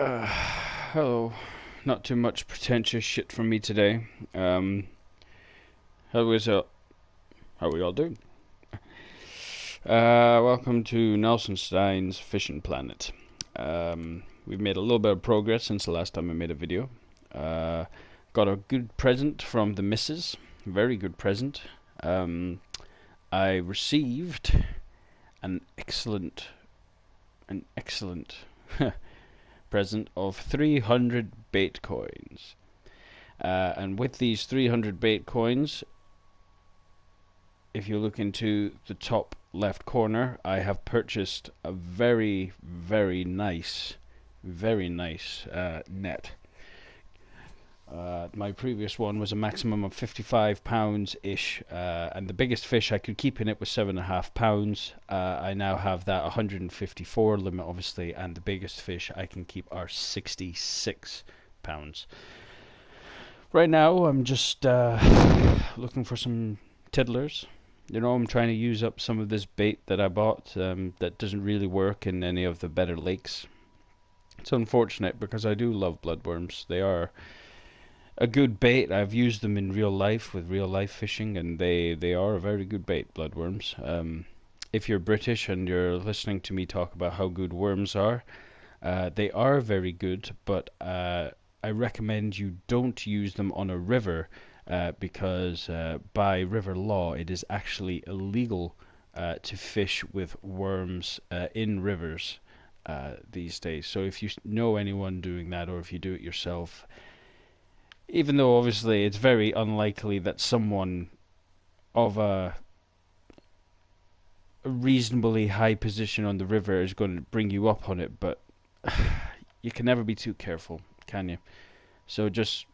Hello. Not too much pretentious shit from me today. How is it? How we all doing? Welcome to Nelson Stein's Fishing Planet. We've made a little bit of progress since the last time I made a video. Got a good present from the missus. Very good present. I received an excellent present of 300 bait coins. And with these 300 bait coins, if you look into the top left corner, I have purchased a very, very nice net. My previous one was a maximum of 55 pounds ish, and the biggest fish I could keep in it was 7.5 pounds. I now have that 154 limit, obviously, and the biggest fish I can keep are 66 pounds. Right now, I'm just looking for some tiddlers. I'm trying to use up some of this bait that I bought that doesn't really work in any of the better lakes. It's unfortunate because I do love bloodworms. They are a good bait. I've used them in real life with real life fishing, and they are a very good bait, bloodworms. If you're British and you're listening to me talk about how good worms are, they are very good, but I recommend you don't use them on a river because by river law it is actually illegal to fish with worms in rivers these days. So if you know anyone doing that, or if you do it yourself, even though obviously it's very unlikely that someone of a reasonably high position on the river is going to bring you up on it, but you can never be too careful, can you? So just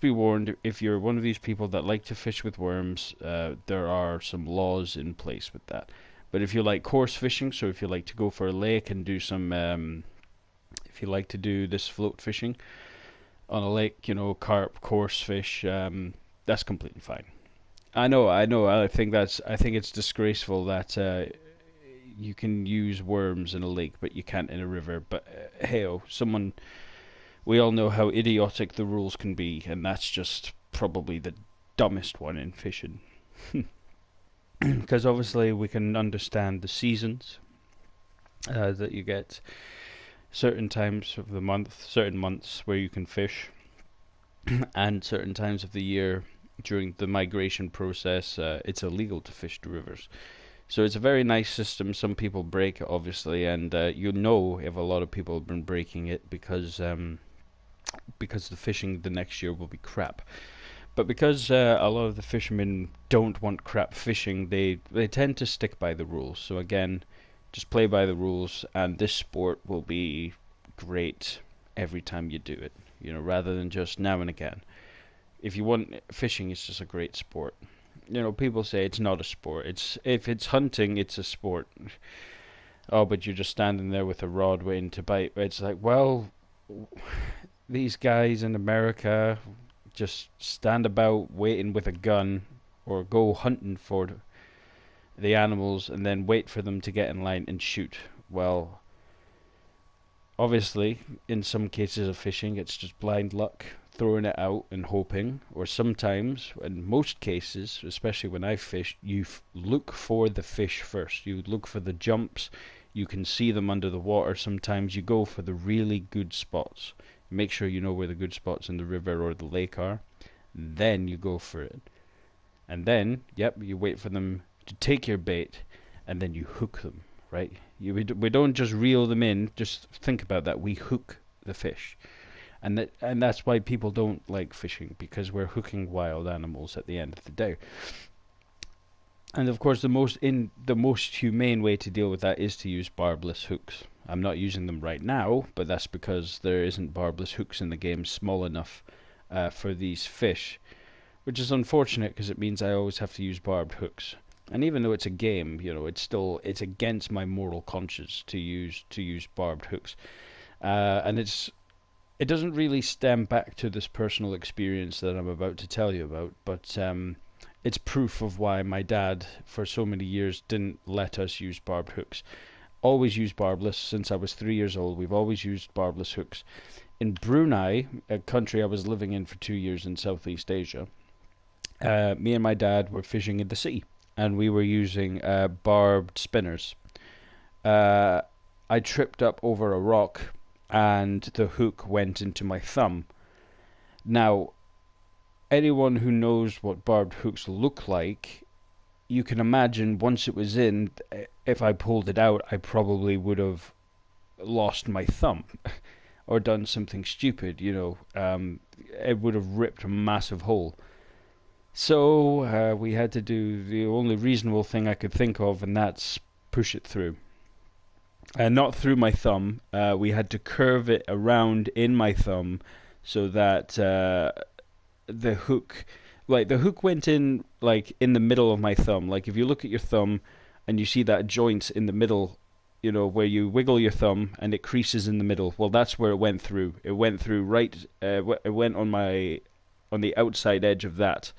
be warned, if you're one of these people that like to fish with worms, there are some laws in place with that. But if you like coarse fishing, so if you like to go for a lake and do some, if you like to do this float fishing on a lake, carp, coarse fish, that's completely fine. I know. I think it's disgraceful that you can use worms in a lake, but you can't in a river. But hey-oh, we all know how idiotic the rules can be, and that's just probably the dumbest one in fishing. Because obviously we can understand the seasons that you get. Certain times of the month, certain months where you can fish, and certain times of the year during the migration process, it's illegal to fish the rivers. So it's a very nice system. Some people break it, obviously, and you know if a lot of people have been breaking it because the fishing the next year will be crap. But because a lot of the fishermen don't want crap fishing, they tend to stick by the rules. So again, just play by the rules, and this sport will be great every time you do it, rather than just now and again. If you want fishing, it's just a great sport. People say it's not a sport. If it's hunting, it's a sport. Oh, but you're just standing there with a rod waiting to bite. It's like, well, these guys in America just stand about waiting with a gun or go hunting for the animals and then wait for them to get in line and shoot. Well, obviously, in some cases of fishing, it's just blind luck, throwing it out and hoping. Or sometimes, in most cases, especially when I fish, you look for the fish first. You look for the jumps. You can see them under the water. Sometimes you go for the really good spots. Make sure you know where the good spots in the river or the lake are. Then you go for it. And then, you wait for them to take your bait, and then you hook them, right? We don't just reel them in. Just think about that. We hook the fish, and that's why people don't like fishing, because we're hooking wild animals at the end of the day. And of course, the most humane way to deal with that is to use barbless hooks. I'm not using them right now, but that's because there isn't barbless hooks in the game small enough for these fish, which is unfortunate because it means I always have to use barbed hooks. And even though it's a game, it's against my moral conscience to use barbed hooks, and it doesn't really stem back to this personal experience that I'm about to tell you about, but it's proof of why my dad for so many years didn't let us use barbed hooks. always used barbless since I was 3 years old. We've always used barbless hooks. In Brunei, a country I was living in for 2 years in Southeast Asia, me and my dad were fishing in the sea, and we were using barbed spinners. Uh, I tripped up over a rock, and the hook went into my thumb. Now, anyone who knows what barbed hooks look like, you can imagine once it was in, if I pulled it out, I probably would have lost my thumb or done something stupid, it would have ripped a massive hole. So we had to do the only reasonable thing I could think of, and that's push it through. Not through my thumb. We had to curve it around in my thumb so that the hook, like the hook went in like in the middle of my thumb. Like if you look at your thumb and you see that joint in the middle, where you wiggle your thumb and it creases in the middle. Well, that's where it went through. It went through right. It went on the outside edge of that,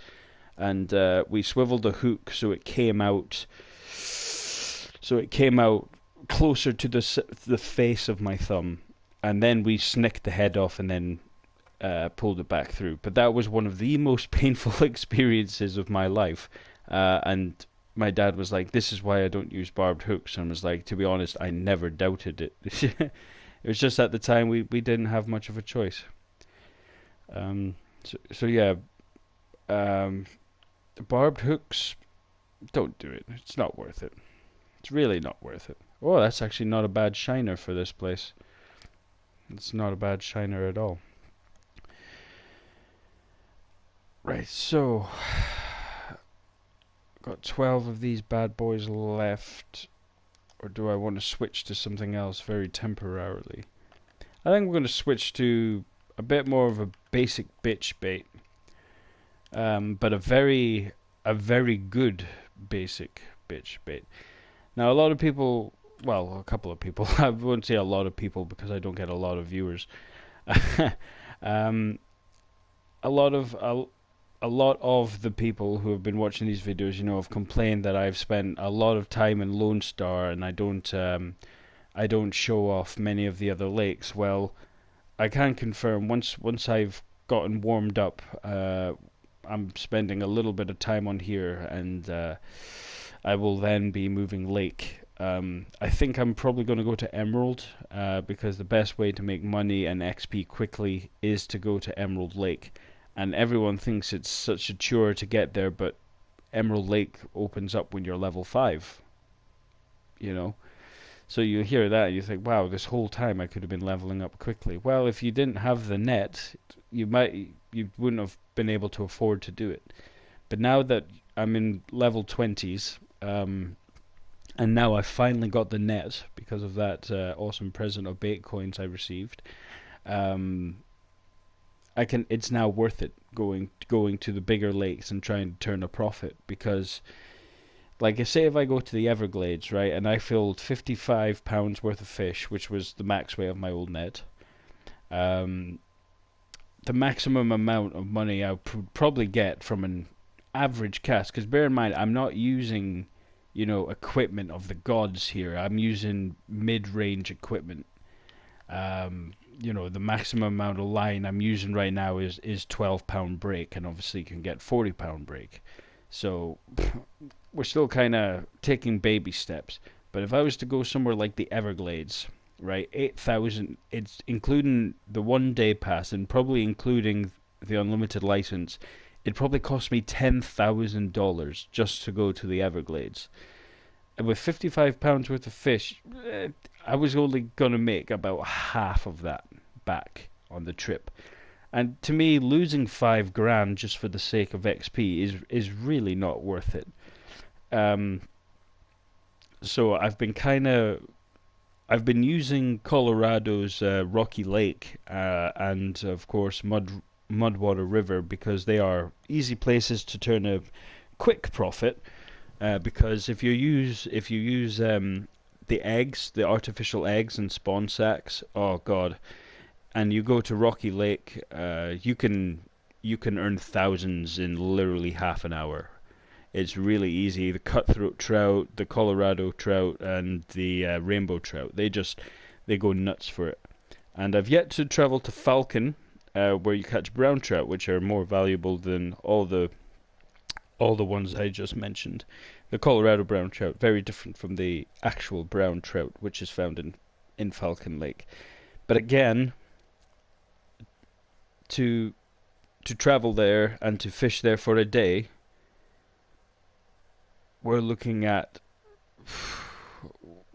and we swiveled the hook so it came out. So it came out closer to the face of my thumb, and then we snicked the head off and then pulled it back through. But that was one of the most painful experiences of my life, and my dad was like, "This is why I don't use barbed hooks," and I was like, to be honest, I never doubted it. It was just at the time we didn't have much of a choice. So yeah, barbed hooks, don't do it. It's not worth it. It's really not worth it. Oh, that's actually not a bad shiner for this place. It's not a bad shiner at all. Right, so got 12 of these bad boys left, or do I want to switch to something else very temporarily? I think we're going to switch to a bit more of a basic bitch bait, but a very good basic bitch bait. Now, a lot of people, well, a couple of people, I won't say a lot of people because I don't get a lot of viewers. um, a lot of the people who have been watching these videos, have complained that I've spent a lot of time in Lone Star and I don't show off many of the other lakes. Well, I can confirm once I've gotten warmed up, I'm spending a little bit of time on here, and I will then be moving lake. I think I'm probably going to go to Emerald, because the best way to make money and XP quickly is to go to Emerald Lake. And everyone thinks it's such a chore to get there, but Emerald Lake opens up when you're level 5. So you hear that and you think, wow, this whole time I could have been leveling up quickly. Well, if you didn't have the net, you wouldn't have been able to afford to do it. But now that I'm in level 20s, and now I finally got the net because of that awesome present of bait coins I received. It's now worth it going to the bigger lakes and trying to turn a profit, because like I say, if I go to the Everglades, right, and I filled 55 pounds worth of fish, which was the max weight of my old net, the maximum amount of money I would probably get from an average cast, because bear in mind, I'm not using, equipment of the gods here. I'm using mid-range equipment. The maximum amount of line I'm using right now is 12-pound break, and obviously you can get 40-pound break. So we're still kind of taking baby steps. But if I was to go somewhere like the Everglades, right, 8,000, it's including the 1-day pass and probably including the unlimited license, it probably cost me $10,000 just to go to the Everglades. And with 55 pounds worth of fish, I was only going to make about half of that back on the trip. And to me, losing $5,000 just for the sake of XP is really not worth it. So I've been using Colorado's Rocky Lake and of course Mudwater River, because they are easy places to turn a quick profit. Because if you use the eggs, the artificial eggs and spawn sacks, oh god, and you go to Rocky Lake, you can earn thousands in literally half an hour. It's really easy. The cutthroat trout, the Colorado trout, and the rainbow trout. They go nuts for it. And I've yet to travel to Falcon, where you catch brown trout, which are more valuable than all the ones I just mentioned. The Colorado brown trout, very different from the actual brown trout, which is found in Falcon Lake. But again, to travel there and to fish there for a day, we're looking at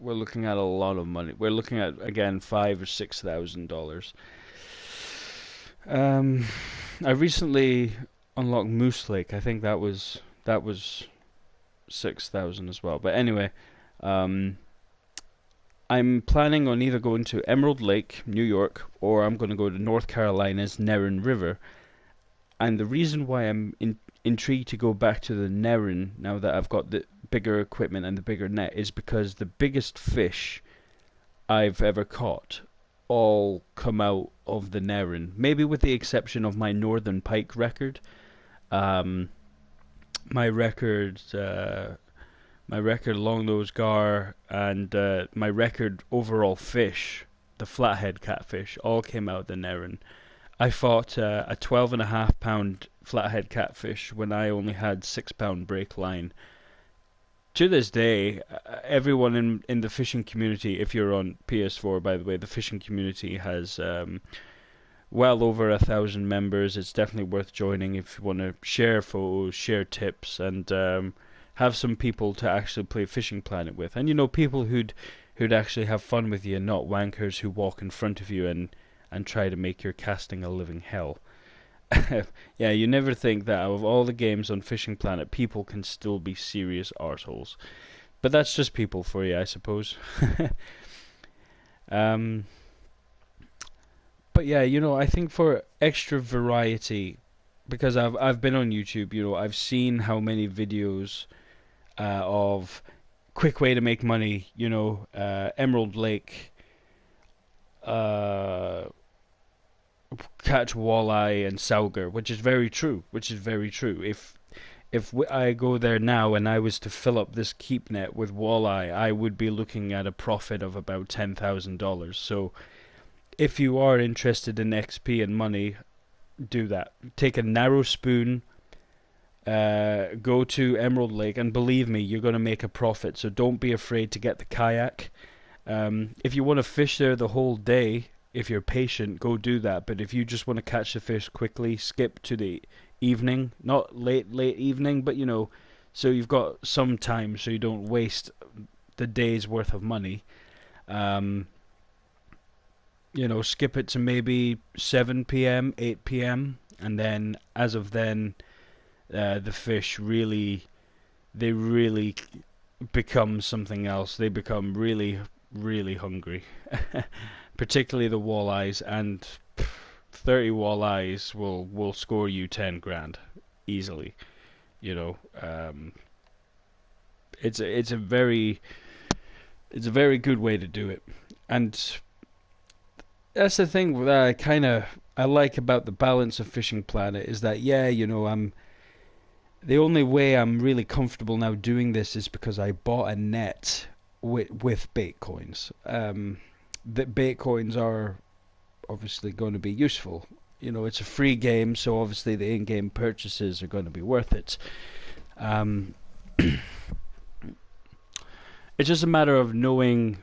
a lot of money. We're looking at, again, $5,000 or $6,000. I recently unlocked Moose Lake. I think that was 6,000 as well. But anyway, I'm planning on either going to Emerald Lake, New York, or I'm going to go to North Carolina's Nerin River. And the reason why I'm intrigued to go back to the Nerin now that I've got the bigger equipment and the bigger net is because the biggest fish I've ever caught all come out of the Nerin. Maybe with the exception of my northern pike record. My record long nose gar and my record overall fish, the flathead catfish, all came out of the Nerin. I fought a 12.5 pound flathead catfish when I only had 6 pound break line. To this day, everyone in the fishing community, if you're on PS4, by the way, the fishing community has well over 1,000 members. It's definitely worth joining if you want to share photos, share tips, and have some people to actually play Fishing Planet with. And people who'd actually have fun with you, and not wankers who walk in front of you and try to make your casting a living hell. Yeah, you never think that out of all the games on Fishing Planet, people can still be serious arseholes. But that's just people for you, I suppose. But yeah, I think for extra variety, because I've been on YouTube, I've seen how many videos of quick way to make money, Emerald Lake, catch walleye and sauger, which is very true. If I go there now and I was to fill up this keep net with walleye, I would be looking at a profit of about $10,000. So if you are interested in XP and money, do that. Take a narrow spoon, go to Emerald Lake, and believe me, you're going to make a profit. So don't be afraid to get the kayak. If you want to fish there the whole day, if you're patient, go do that. But if you just want to catch the fish quickly, skip to the evening. Not late evening, but so you've got some time so you don't waste the day's worth of money. Skip it to maybe 7 p.m., 8 p.m. And then, as of then, the fish really become something else. They become really, really hungry. Particularly the walleyes, and 30 walleyes will score you 10 grand easily. It's a very good way to do it. And that's the thing that I like about the balance of Fishing Planet is that I'm the only way I'm really comfortable now doing this is because I bought a net with bait coins. The bait coins are obviously going to be useful. It's a free game, so obviously the in-game purchases are going to be worth it. It's just a matter of knowing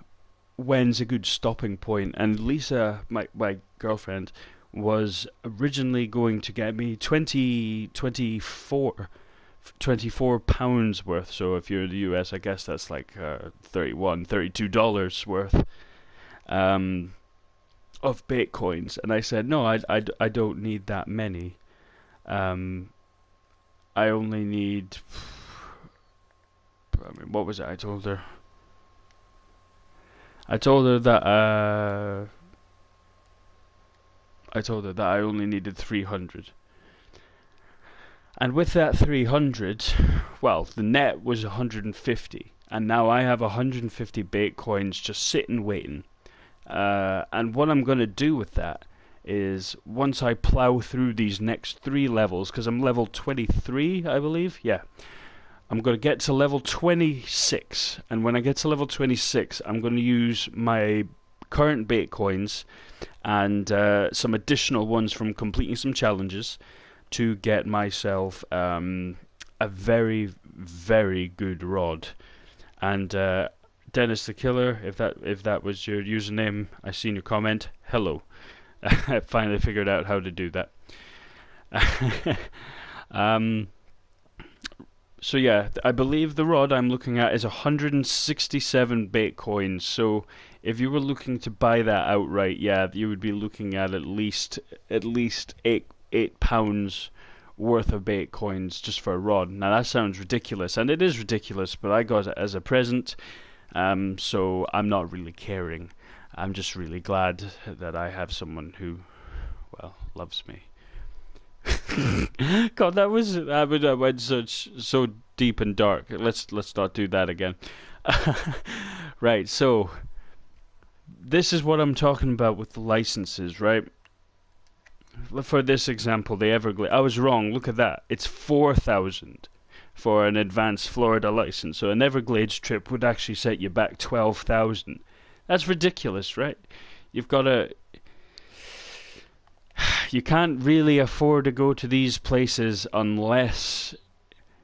when's a good stopping point. And Lisa, my girlfriend, was originally going to get me 24 pounds worth. So if you're in the US, I guess that's like $32 worth of bait coins. And I said, no, I don't need that many. I only need, what was it I told her? I told her that I only needed 300. And with that 300, well, the net was 150. And now I have 150 bait coins just sitting waiting. And what I'm going to do with that is, once I plow through these next 3 levels, because I'm level 23, I believe, yeah. I'm going to get to level 26, and when I get to level 26, I'm going to use my current bait coins and some additional ones from completing some challenges to get myself a very, very good rod. And Dennis the Killer, if that was your username, I seen your comment. Hello. I finally figured out how to do that. So yeah, I believe the rod I'm looking at is 167 bait coins. So if you were looking to buy that outright, yeah, you would be looking at least eight pounds worth of bait coins just for a rod. Now that sounds ridiculous, and it is ridiculous, but I got it as a present, so I'm not really caring. I'm just really glad that I have someone who, well, loves me. God, I went so deep and dark. Let's not do that again. Right, so this is what I'm talking about with the licenses, right? For this example, the Everglades. I was wrong. Look at that. It's 4,000 for an advanced Florida license. So an Everglades trip would actually set you back 12,000. That's ridiculous, right? You've got to. You can't really afford to go to these places unless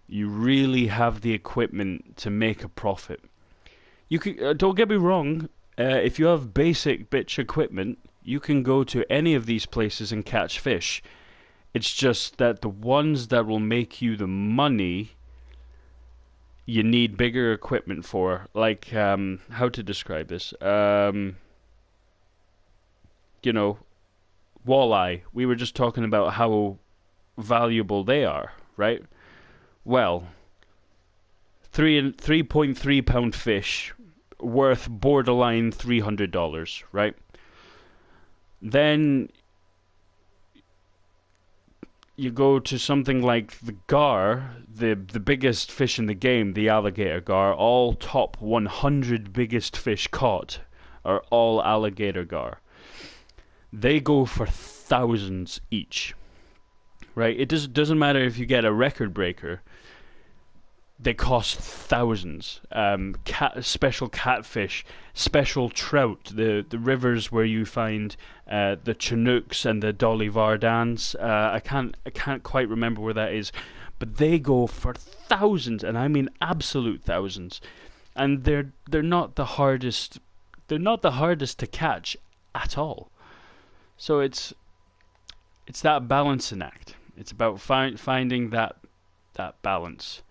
you really have the equipment to make a profit. You can, don't get me wrong, if you have basic bitch equipment, you can go to any of these places and catch fish. It's just that the ones that will make you the money, you need bigger equipment for. Like, how to describe this? Walleye. We were just talking about how valuable they are, right? Well, 3.3 pound fish worth borderline $300, right? Then you go to something like the gar, the biggest fish in the game, the alligator gar. All top 100 biggest fish caught are all alligator gar. They go for thousands each, right? It doesn't matter if you get a record breaker. They cost thousands. Special catfish, special trout, the rivers where you find the Chinooks and the Dolly Vardans. I can't quite remember where that is, but they go for thousands, and I mean absolute thousands. And they're not the hardest. They're not the hardest to catch at all. So it's that balancing act. It's about finding that balance.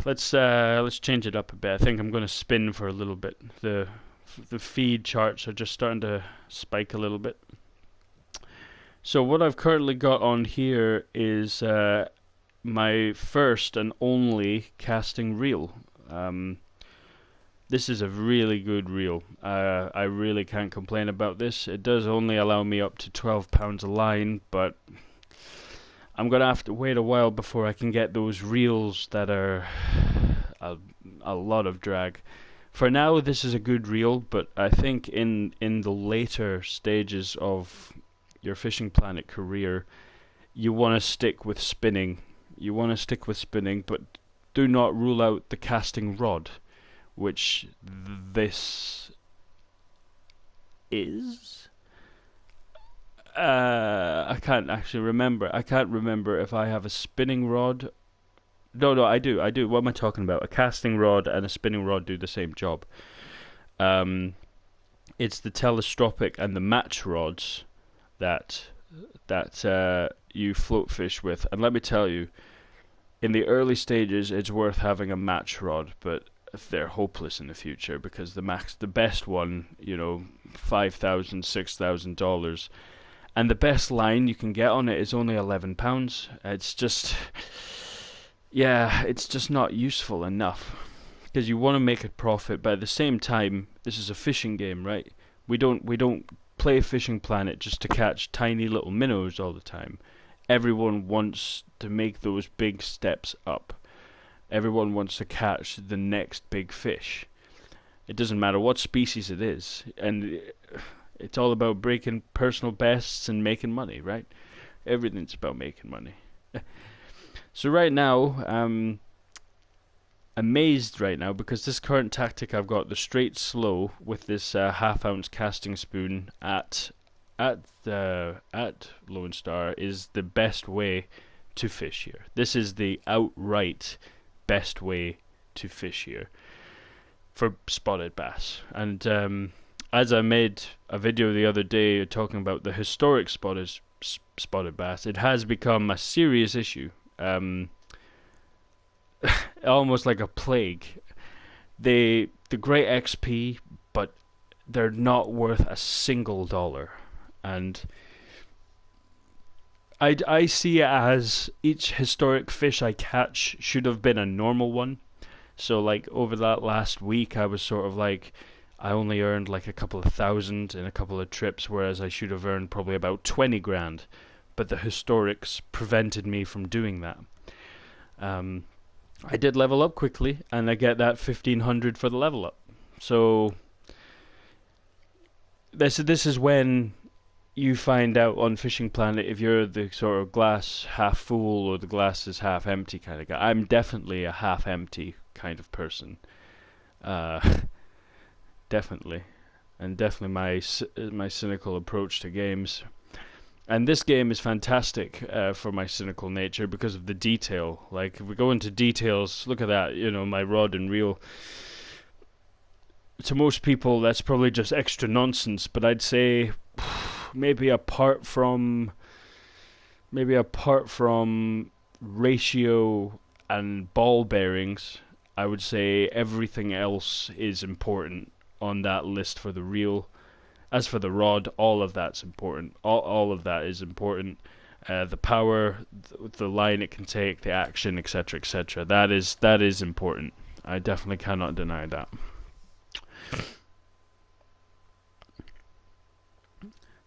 Let's change it up a bit. I think I'm going to spin for a little bit. The feed charts are just starting to spike a little bit. So what I've currently got on here is my first and only casting reel. This is a really good reel. I really can't complain about this. It does only allow me up to 12 pounds a line, but I'm going to have to wait a while before I can get those reels that are a lot of drag. For now, this is a good reel, but I think in the later stages of your Fishing Planet career, you want to stick with spinning. But do not rule out the casting rod, which this is. I can't actually remember. I can't remember if I have a spinning rod. No, I do. What am I talking about? A casting rod and a spinning rod do the same job. It's the telestropic and the match rods that you float fish with. And let me tell you, in the early stages, it's worth having a match rod, but they're hopeless in the future because the best one, $5,000, $6,000, and the best line you can get on it is only £11. It's just, it's just not useful enough because you want to make a profit, but at the same time, this is a fishing game, right? We don't play Fishing Planet just to catch tiny little minnows all the time. Everyone wants to make those big steps up. Everyone wants to catch the next big fish. It doesn't matter what species it is. And it's all about breaking personal bests and making money, right? Everything's about making money. So right now, amazed right now because this current tactic I've got, the straight slow with this half-ounce casting spoon at Lone Star, is the best way to fish here. This is the outright best way to fish here for spotted bass. And as I made a video the other day talking about the historic spotted bass, it has become a serious issue. Almost like a plague. The great XP, but they're not worth a single dollar. And I see it as each historic fish I catch should have been a normal one. So like over that last week, I was sort of like, I only earned like a couple of thousand in a couple of trips, whereas I should have earned probably about 20 grand. But the historics prevented me from doing that. I did level up quickly, and I get that 1500 for the level up. So this is when you find out on Fishing Planet if you're the sort of glass half full or the glass is half empty kind of guy. I'm definitely a half empty kind of person. Definitely. And definitely my cynical approach to games. And this game is fantastic for my cynical nature because of the detail. Like, if we go into details, look at that, my rod and reel. To most people, that's probably just extra nonsense, but I'd say maybe apart from ratio and ball bearings, I would say everything else is important on that list for the reel. As for the rod, all of that's important. All of that is important. The power, the line it can take, the action, etc., etc. That is important. I definitely cannot deny that.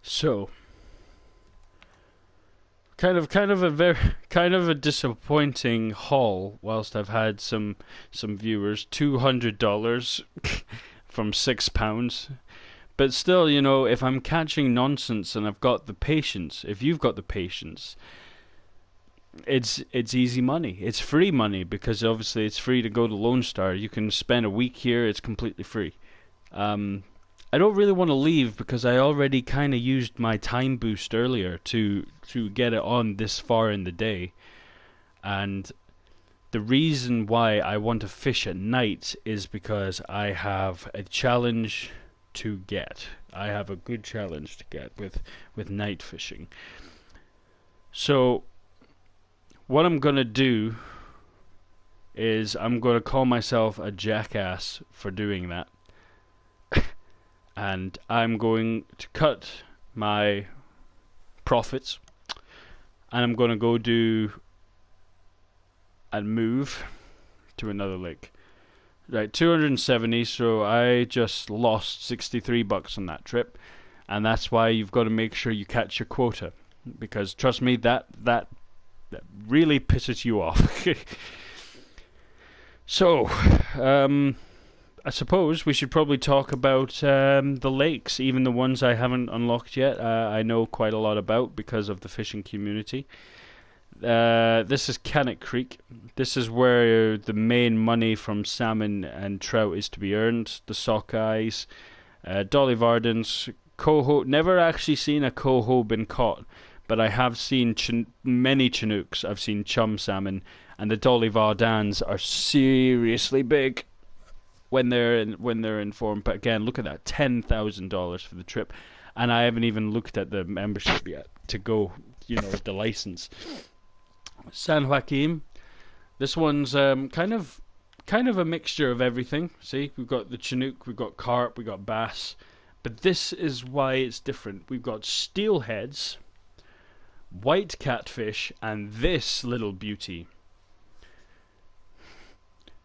So, kind of a disappointing haul. Whilst I've had some viewers, $200 from £6. But still, if I'm catching nonsense and I've got the patience, if you've got the patience, it's easy money. It's free money because obviously it's free to go to Lone Star. You can spend a week here. It's completely free. I don't really want to leave because I already kind of used my time boost earlier to get it on this far in the day. And the reason why I want to fish at night is because I have a challenge to get. I have a good challenge to get with night fishing. So what I'm going to do is I'm going to call myself a jackass for doing that. And I'm going to cut my profits and I'm going to go do and move to another lake. Right, 270, so I just lost $63 on that trip, and that's why you've got to make sure you catch your quota, because trust me, that really pisses you off. So, I suppose we should probably talk about the lakes, even the ones I haven't unlocked yet. I know quite a lot about because of the fishing community. This is Cannock Creek. This is where the main money from salmon and trout is to be earned. The sockeyes, Dolly Vardens, coho. Never actually seen a coho been caught, but I have seen many Chinooks. I've seen chum salmon, and the Dolly Vardens are seriously big when they're in form. But again, look at that, $10,000 for the trip, and I haven't even looked at the membership yet to go. The license. San Joaquin. This one's kind of a mixture of everything. See, we've got the Chinook, we've got carp, we've got bass, but this is why it's different. We've got steelheads, white catfish, and this little beauty.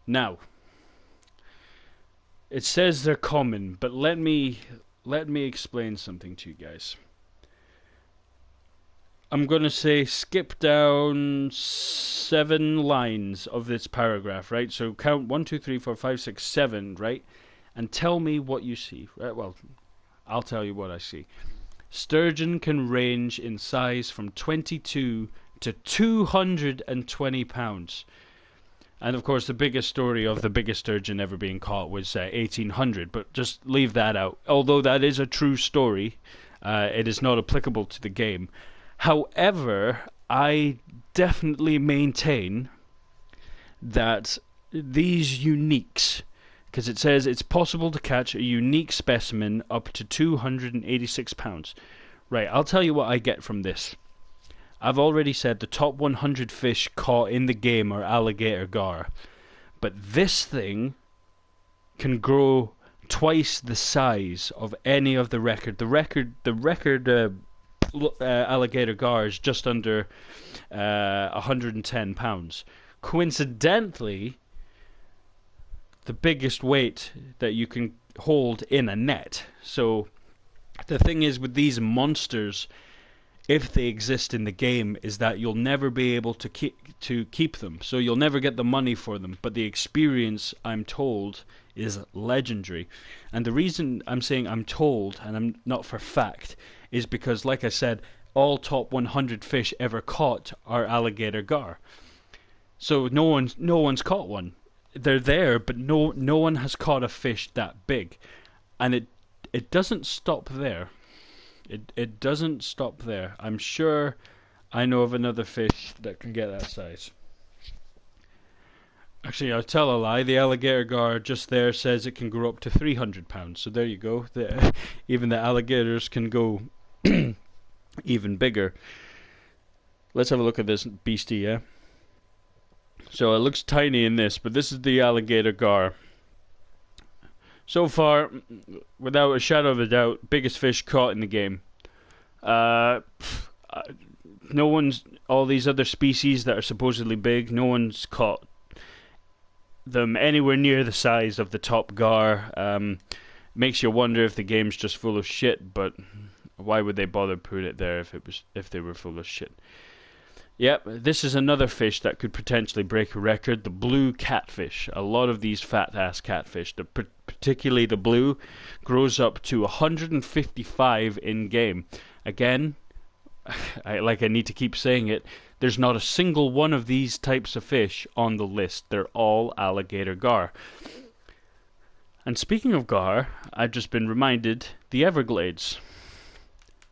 Now, it says they're common, but let me explain something to you guys. I'm going to say skip down 7 lines of this paragraph, right? So count 1, 2, 3, 4, 5, 6, 7, right? And tell me what you see. Right? Well, I'll tell you what I see. Sturgeon can range in size from 22 to £220. And of course, the biggest story of the biggest sturgeon ever being caught was 1800, but just leave that out. Although that is a true story, it is not applicable to the game. However, I definitely maintain that these uniques, because it says it's possible to catch a unique specimen up to 286 pounds. Right, I'll tell you what I get from this. I've already said the top 100 fish caught in the game are alligator gar. But this thing can grow twice the size of any of the record. The record alligator gar is just under 110 pounds. Coincidentally, the biggest weight that you can hold in a net. So the thing is with these monsters, if they exist in the game, is that you'll never be able to keep them. So you'll never get the money for them. But the experience, I'm told, is legendary. And the reason I'm saying I'm told, and I'm not for fact, is because, like I said, all top 100 fish ever caught are alligator gar. So no one's caught one. They're there, but no one has caught a fish that big. And it doesn't stop there. It doesn't stop there. I'm sure I know of another fish that can get that size. Actually, I'll tell a lie. The alligator gar just there says it can grow up to 300 pounds. So there you go. Even the alligators can go even bigger. Let's have a look at this beastie, yeah? So it looks tiny in this, but this is the alligator gar. So far, without a shadow of a doubt, biggest fish caught in the game. No one's, all these other species that are supposedly big, no one's caught them anywhere near the size of the top gar. Makes you wonder if the game's just full of shit, but why would they bother putting it there if they were full of shit? Yep, this is another fish that could potentially break a record, the blue catfish. A lot of these fat-ass catfish, particularly the blue, grows up to 155 in-game. Again, I need to keep saying it, there's not a single one of these types of fish on the list. They're all alligator gar. And speaking of gar, I've just been reminded, the Everglades.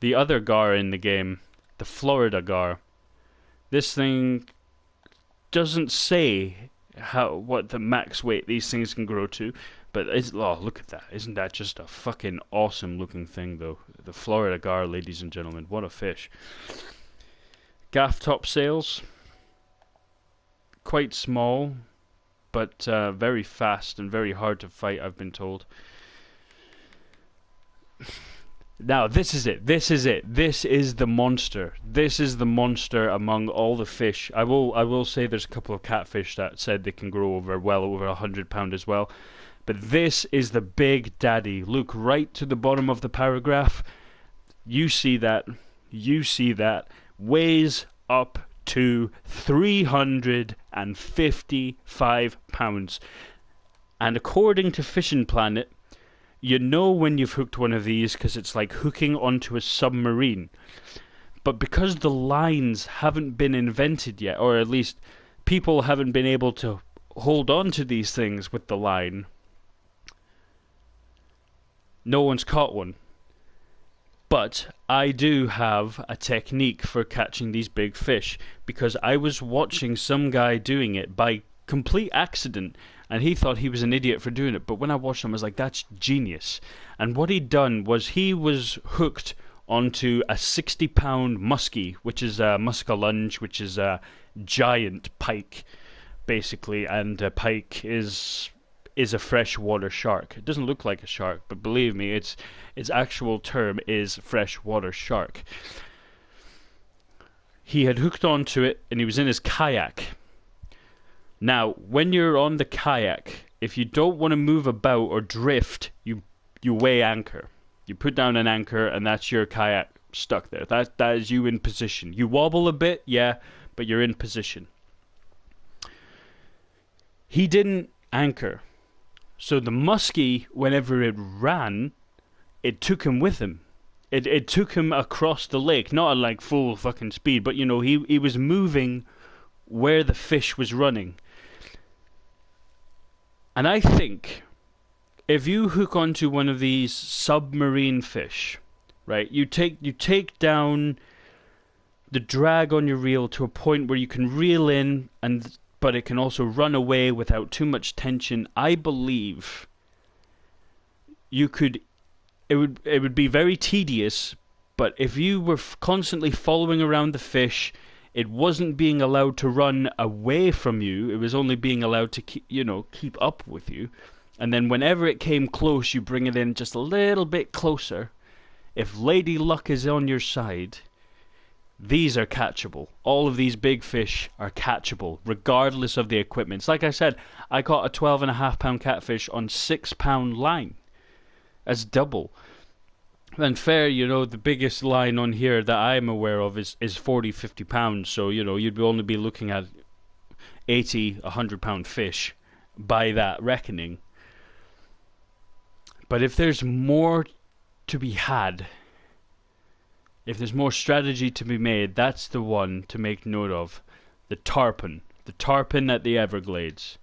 The other gar in the game, the Florida gar. This thing doesn't say what the max weight these things can grow to, but look at that. Isn't that just a fucking awesome looking thing, though? The Florida gar, ladies and gentlemen. What a fish. Gaff top sails. Quite small, but very fast and very hard to fight, I've been told. Now, this is it. This is it. This is the monster. This is the monster among all the fish. I will say there's a couple of catfish that said they can grow well over 100 pound as well. But this is the big daddy. Look right to the bottom of the paragraph. You see that. You see that. Weighs up to 355 pounds. And according to Fishing Planet, you know when you've hooked one of these because it's like hooking onto a submarine. But because the lines haven't been invented yet, or at least people haven't been able to hold on to these things with the line, no one's caught one. But I do have a technique for catching these big fish, because I was watching some guy doing it by complete accident, and he thought he was an idiot for doing it. But when I watched him, I was like, that's genius. And what he'd done was he was hooked onto a 60-pound muskie, which is a muskellunge, which is a giant pike, basically. And a pike is a freshwater shark. It doesn't look like a shark, but believe me, its actual term is freshwater shark. He had hooked onto it, and he was in his kayak. Now, when you're on the kayak, if you don't want to move about or drift, you weigh anchor. You put down an anchor, and that's your kayak stuck there. That is you in position. You wobble a bit, yeah, but you're in position. He didn't anchor. So the muskie, whenever it ran, it took him with him. it took him across the lake, not at like full fucking speed, but you know, he was moving where the fish was running. And I think if you hook onto one of these submarine fish, right, you take down the drag on your reel to a point where you can reel in, and but it can also run away without too much tension. I believe you could. It would be very tedious, but if you were constantly following around the fish, it wasn't being allowed to run away from you. It was only being allowed to keep up with you. And then whenever it came close, you bring it in just a little bit closer. If Lady Luck is on your side, these are catchable. All of these big fish are catchable, regardless of the equipment. It's like I said, I caught a 12.5-pound catfish on 6-pound line. That's double. And fair, the biggest line on here that I'm aware of is 40, 50 pounds. So, you'd only be looking at 80, 100-pound fish by that reckoning. But if there's more to be had, if there's more strategy to be made, that's the one to make note of. The tarpon. The tarpon at the Everglades.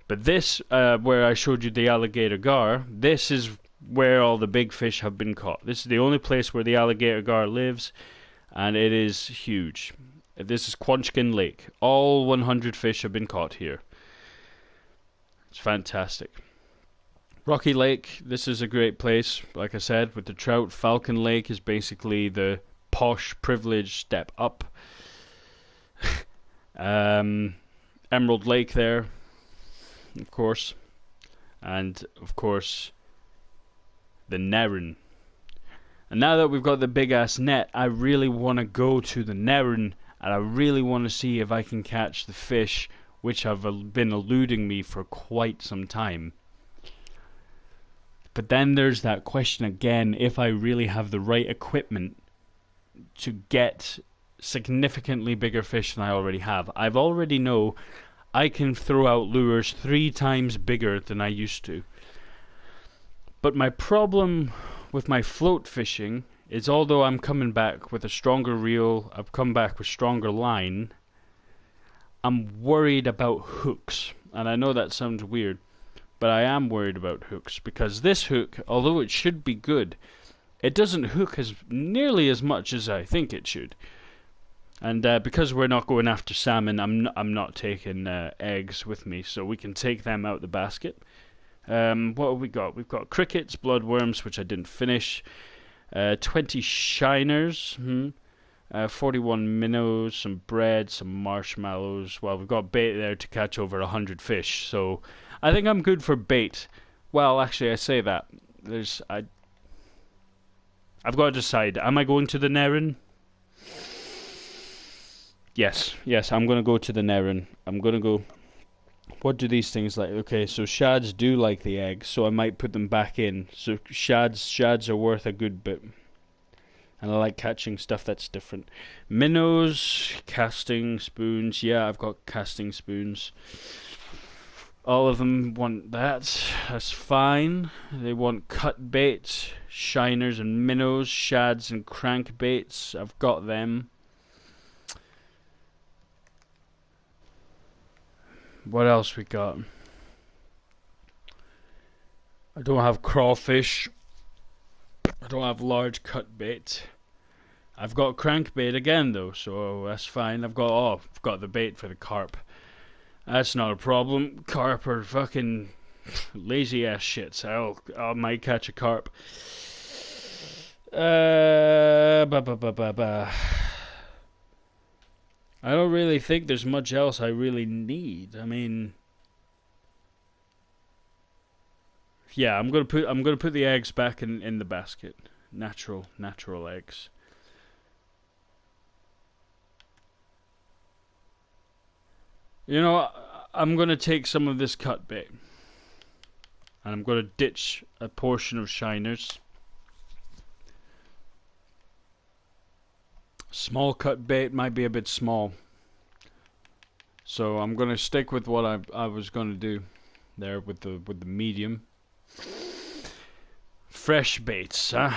But this, where I showed you the alligator gar, this is where all the big fish have been caught. This is the only place where the alligator gar lives, and it is huge. This is Quanchkin Lake. All 100 fish have been caught here. It's fantastic. Rocky Lake, this is a great place, like I said, with the trout. Falcon Lake is basically the posh, privileged step up. Emerald Lake there, of course. And, of course, the Narren. And now that we've got the big-ass net, I really want to go to the Narren, and I really want to see if I can catch the fish which have been eluding me for quite some time. But then there's that question again, if I really have the right equipment to get significantly bigger fish than I already have. I already know I can throw out lures 3 times bigger than I used to. But my problem with my float fishing is, although I'm coming back with a stronger reel, I've come back with stronger line, I'm worried about hooks. And I know that sounds weird, but I am worried about hooks, because this hook, although it should be good, it doesn't hook as nearly as much as I think it should. And because we're not going after salmon, I'm not taking eggs with me, so we can take them out the basket. What have we got? We've got crickets, bloodworms, which I didn't finish, 20 shiners, 41 minnows, some bread, some marshmallows. Well, we've got bait there to catch over 100 fish, so I think I'm good for bait. Well, actually, I say that. I've got to decide. Am I going to the Narren? Yes, I'm going to go to the Narren. I'm going to go. What do these things like? Okay, so shads do like the eggs, so I might put them back in. So shads are worth a good bit. And I like catching stuff that's different. Minnows, casting spoons. Yeah, I've got casting spoons. All of them want that. That's fine. They want cut bait, shiners and minnows, shads and crankbaits. I've got them. What else we got? I don't have crawfish. I don't have large cut bait. I've got crankbait again though, so that's fine. I've got the bait for the carp. That's not a problem. Carp are fucking lazy ass shits. I might catch a carp. I don't really think there's much else I really need. I mean, yeah, I'm gonna put the eggs back in the basket. Natural eggs. I'm gonna take some of this cut bait, and I'm gonna ditch a portion of shiners. Small cut bait might be a bit small, so I'm gonna stick with what I was gonna do there with the medium. Fresh baits, huh?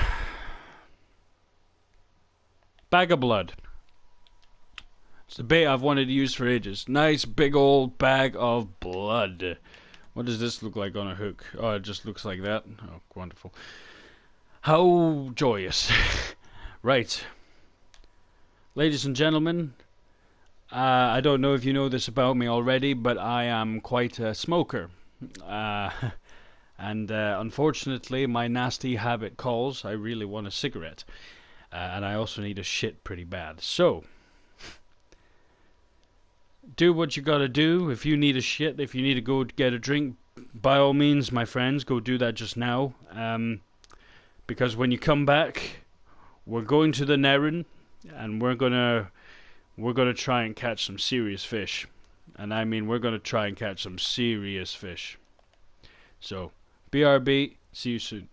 Bag of blood. It's the bait I've wanted to use for ages. Nice big old bag of blood. What does this look like on a hook? Oh, it just looks like that. Oh, wonderful. How joyous. Right. Ladies and gentlemen, I don't know if you know this about me already, but I am quite a smoker. Uh, and unfortunately, my nasty habit calls. I really want a cigarette. And I also need a shit pretty bad. So, do what you gotta do. If you need a shit, if you need to go get a drink, by all means, my friends, go do that just now. Because when you come back, we're going to the Narren, and we're gonna try and catch some serious fish. And I mean, we're gonna try and catch some serious fish. So, BRB, see you soon.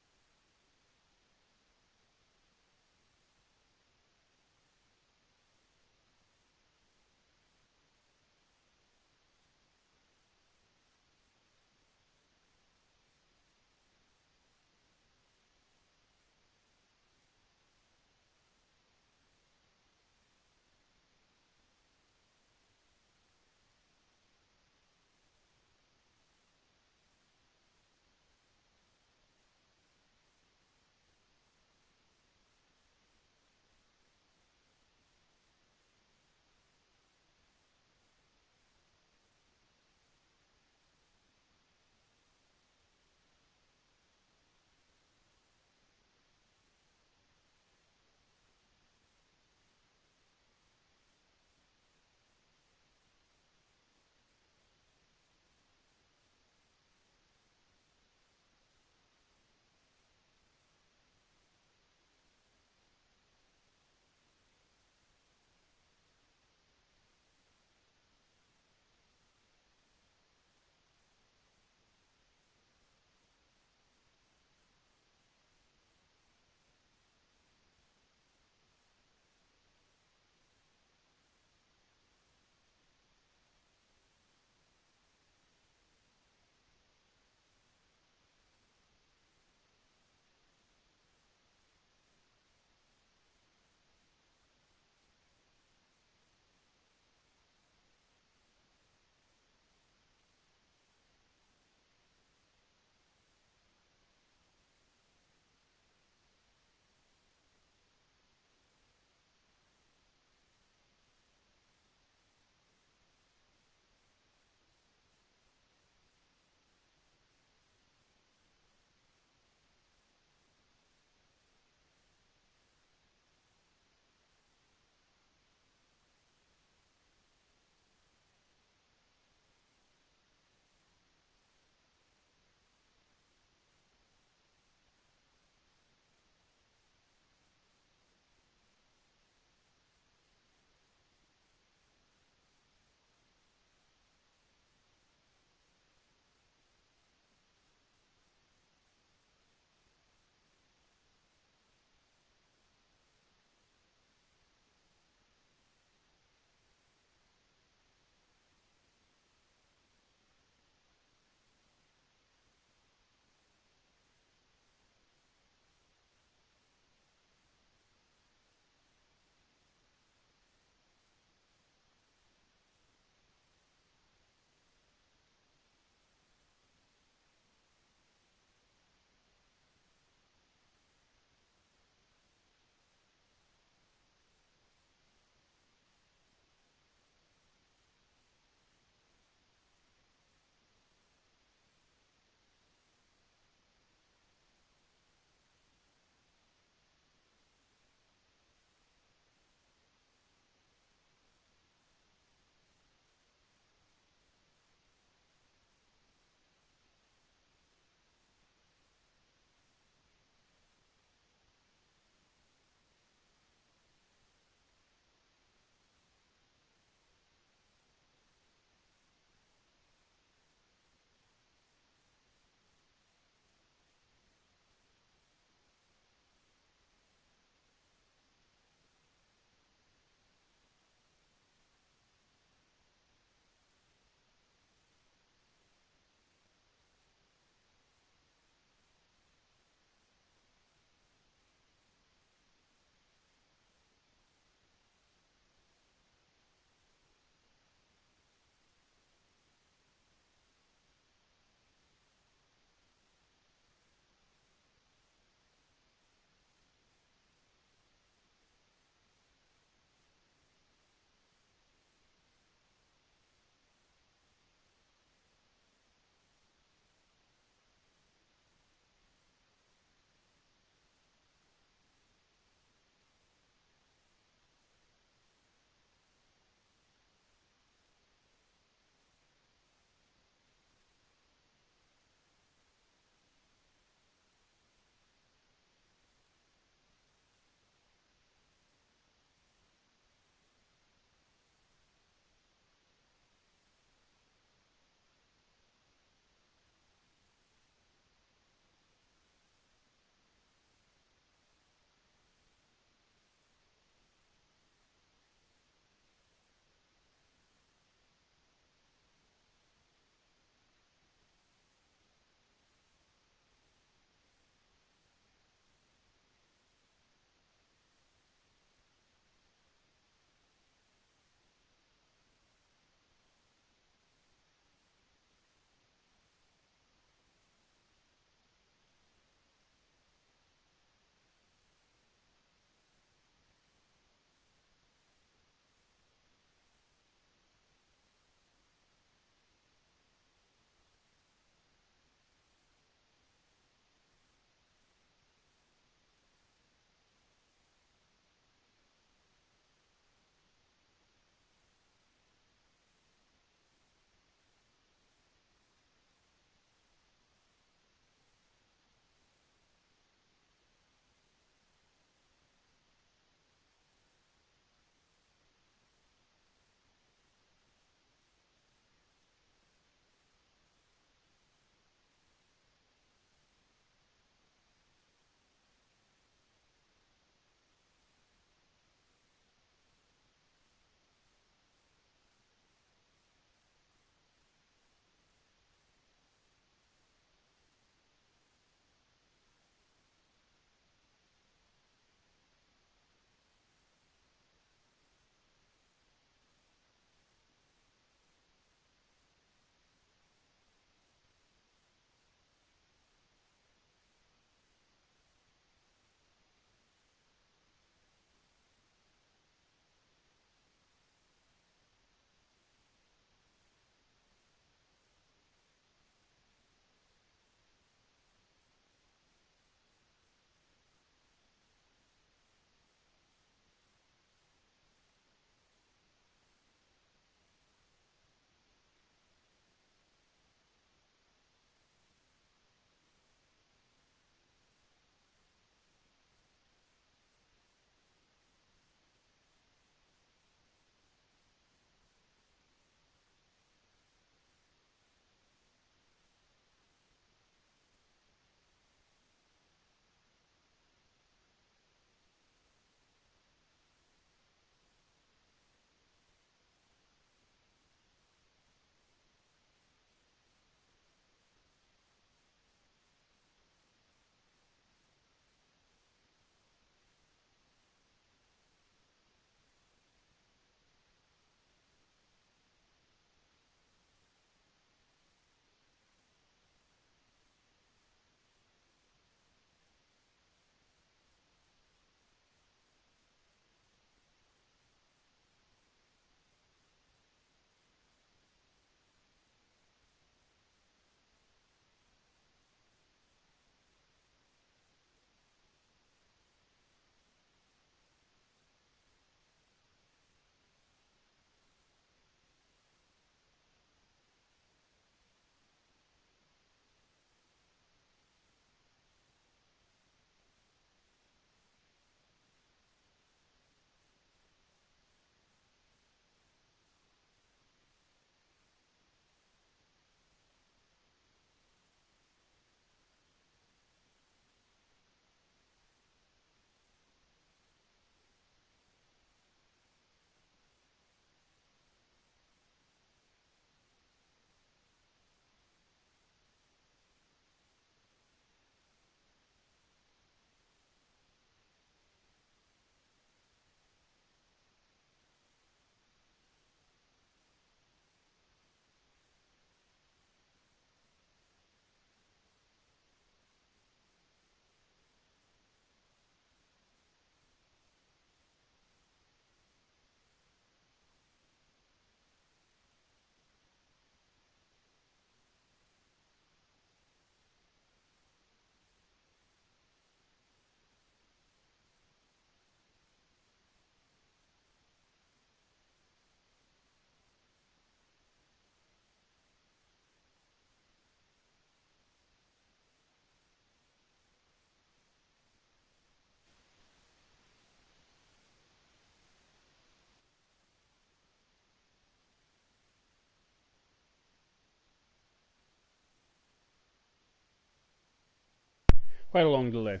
Quite a long delay.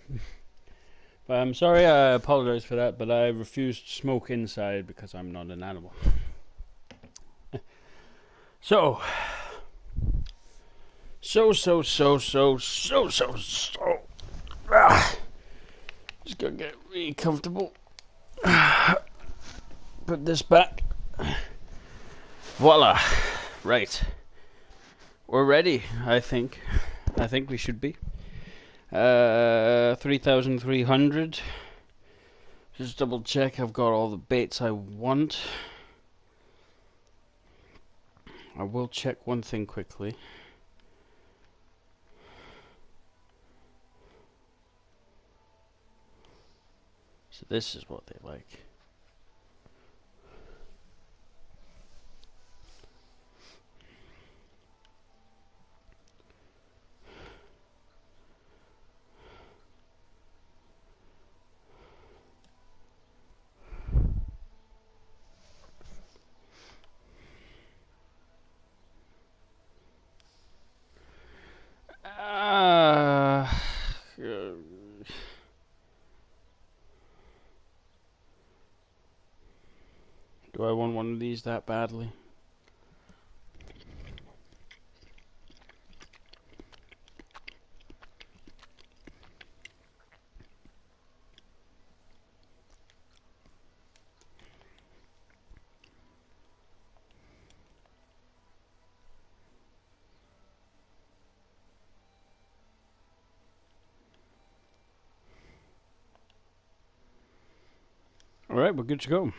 But I'm sorry, I apologize for that, but I refuse to smoke inside because I'm not an animal. So, just gonna get really comfortable. Put this back. Voila. Right. We're ready, I think. I think we should be. 3,300. Just double check I've got all the baits I want. I will check one thing quickly. So this is what they like. Do I want one of these that badly? Alright, we're good to go.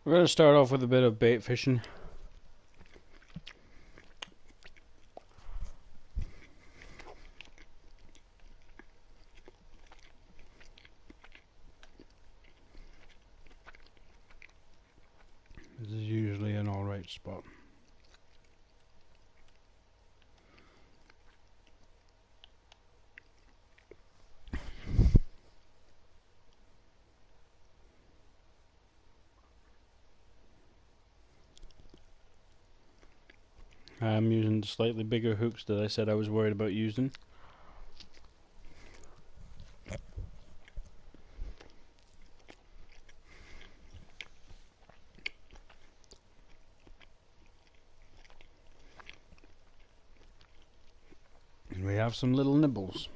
We're going to start off with a bit of bait fishing. This is usually an alright spot. I'm using the slightly bigger hooks that I said I was worried about using. And we have some little nibbles.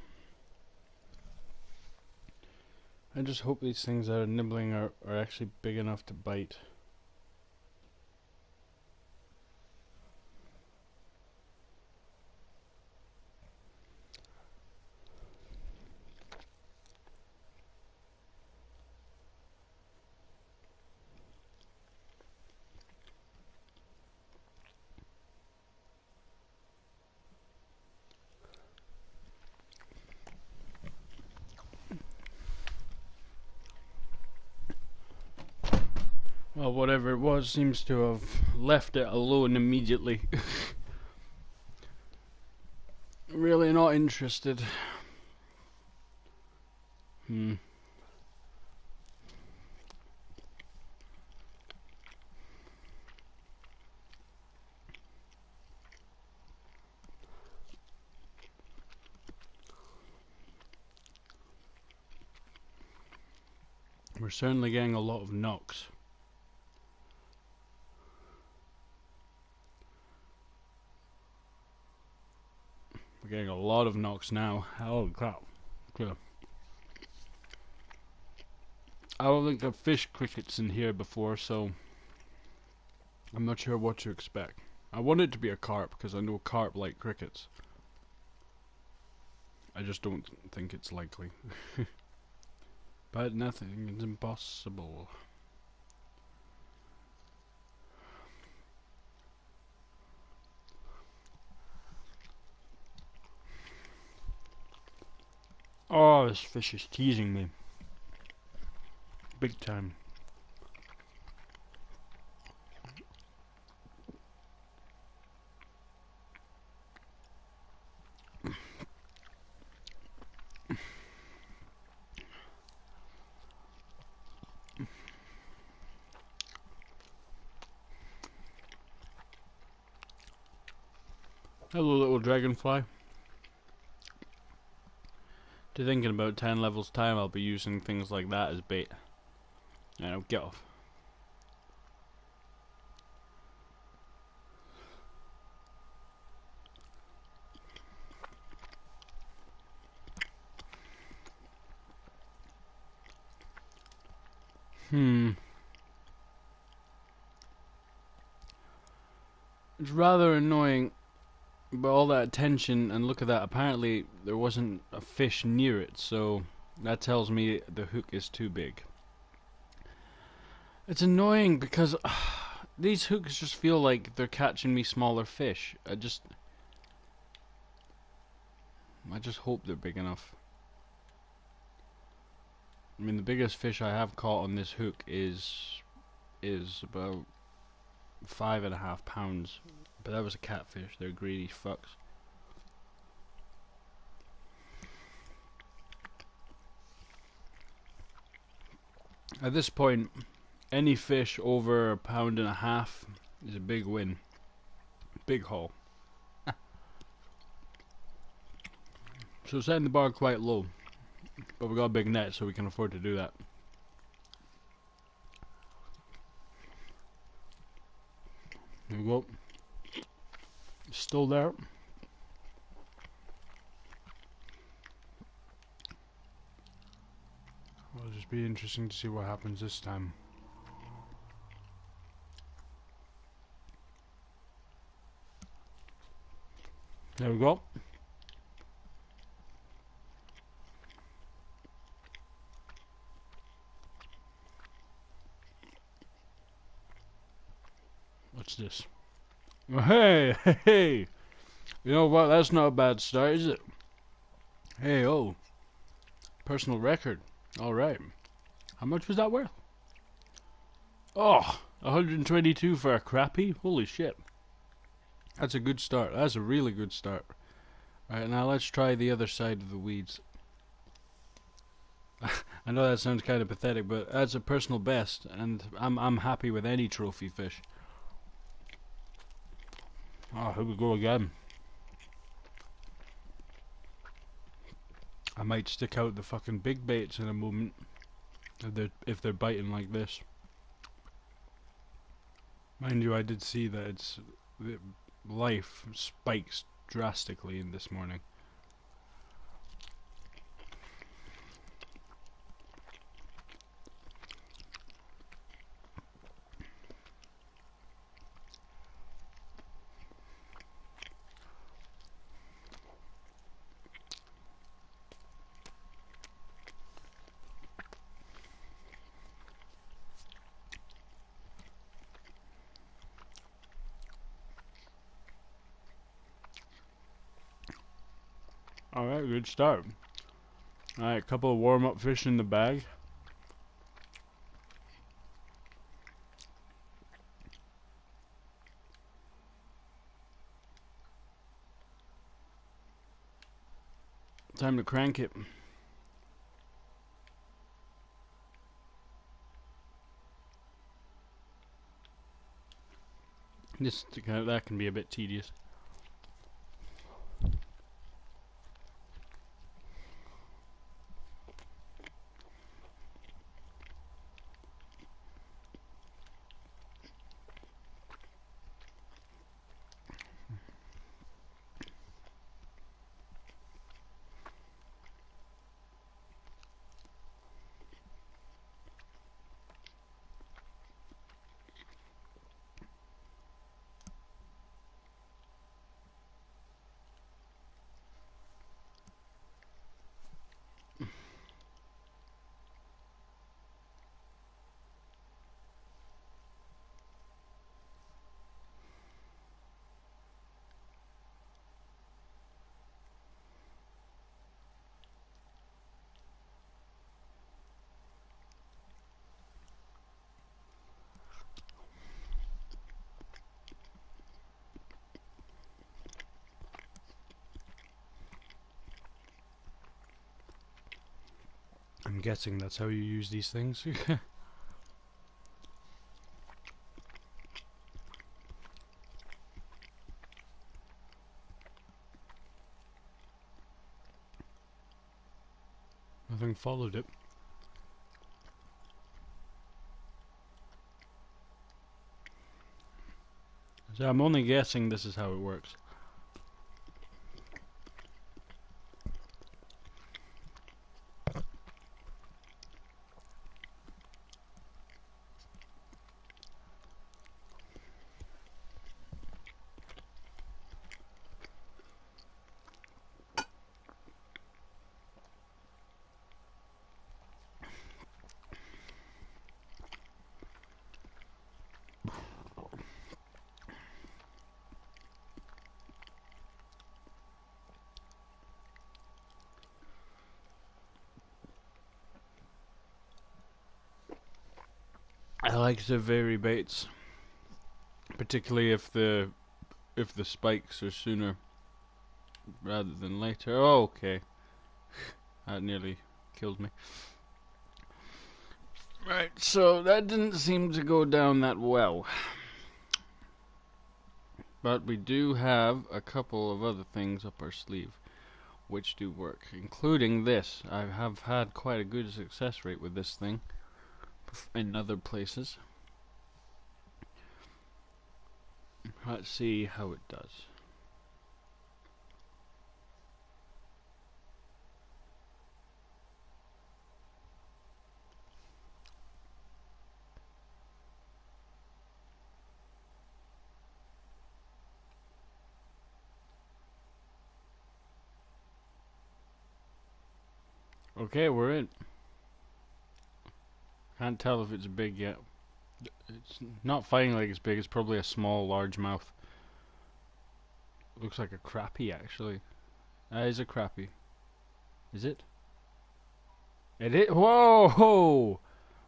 I just hope these things that are nibbling are actually big enough to bite. Well, whatever it was seems to have left it alone immediately. Really not interested. We're certainly getting a lot of knocks. We're getting a lot of knocks now. Holy crap. Okay. I don't think I've fished crickets in here before, so I'm not sure what to expect. I want it to be a carp because I know carp like crickets. I just don't think it's likely. But nothing is impossible. Oh, this fish is teasing me. Big time. Hello, little dragonfly. To thinking about 10 levels time, I'll be using things like that as bait. You know, get off. It's rather annoying, but all that attention, and look at that, apparently there wasn't a fish near it, so that tells me the hook is too big. It's annoying because these hooks just feel like they're catching me smaller fish. I just hope they're big enough. I mean, the biggest fish I have caught on this hook is about 5.5 pounds, but that was a catfish. They're greedy fucks. At this point, any fish over 1.5 pounds is a big win. Big haul. So setting the bar quite low, but we got a big net, so we can afford to do that. There we go. Still there. It'll just be interesting to see what happens this time. There we go. What's this? Oh, hey, hey, hey! You know what? That's not a bad start, is it? Hey, oh. Personal record. Alright. How much was that worth? Oh, 122 for a crappie? Holy shit. That's a good start. That's a really good start. Alright, now let's try the other side of the weeds. I know that sounds kind of pathetic, but that's a personal best, and I'm happy with any trophy fish. Oh, here we go again. I might stick out the fucking big baits in a moment, if they're biting like this. Mind you, I did see that life spikes drastically in this morning. Alright, good start. Alright, a couple of warm-up fish in the bag. Time to crank it. That can be a bit tedious. I'm guessing that's how you use these things. Nothing followed it. So I'm only guessing this is how it works. I like to vary baits, particularly if the spikes are sooner rather than later. Oh, okay, that nearly killed me. Right, so that didn't seem to go down that well. But we do have a couple of other things up our sleeve which do work, including this. I have had quite a good success rate with this thing in other places. Let's see how it does. Okay, we're in. Can't tell if it's big yet. It's not fighting like it's big. It's probably a small largemouth. Looks like a crappie, actually. That is a crappie. Is it? It is. Whoa!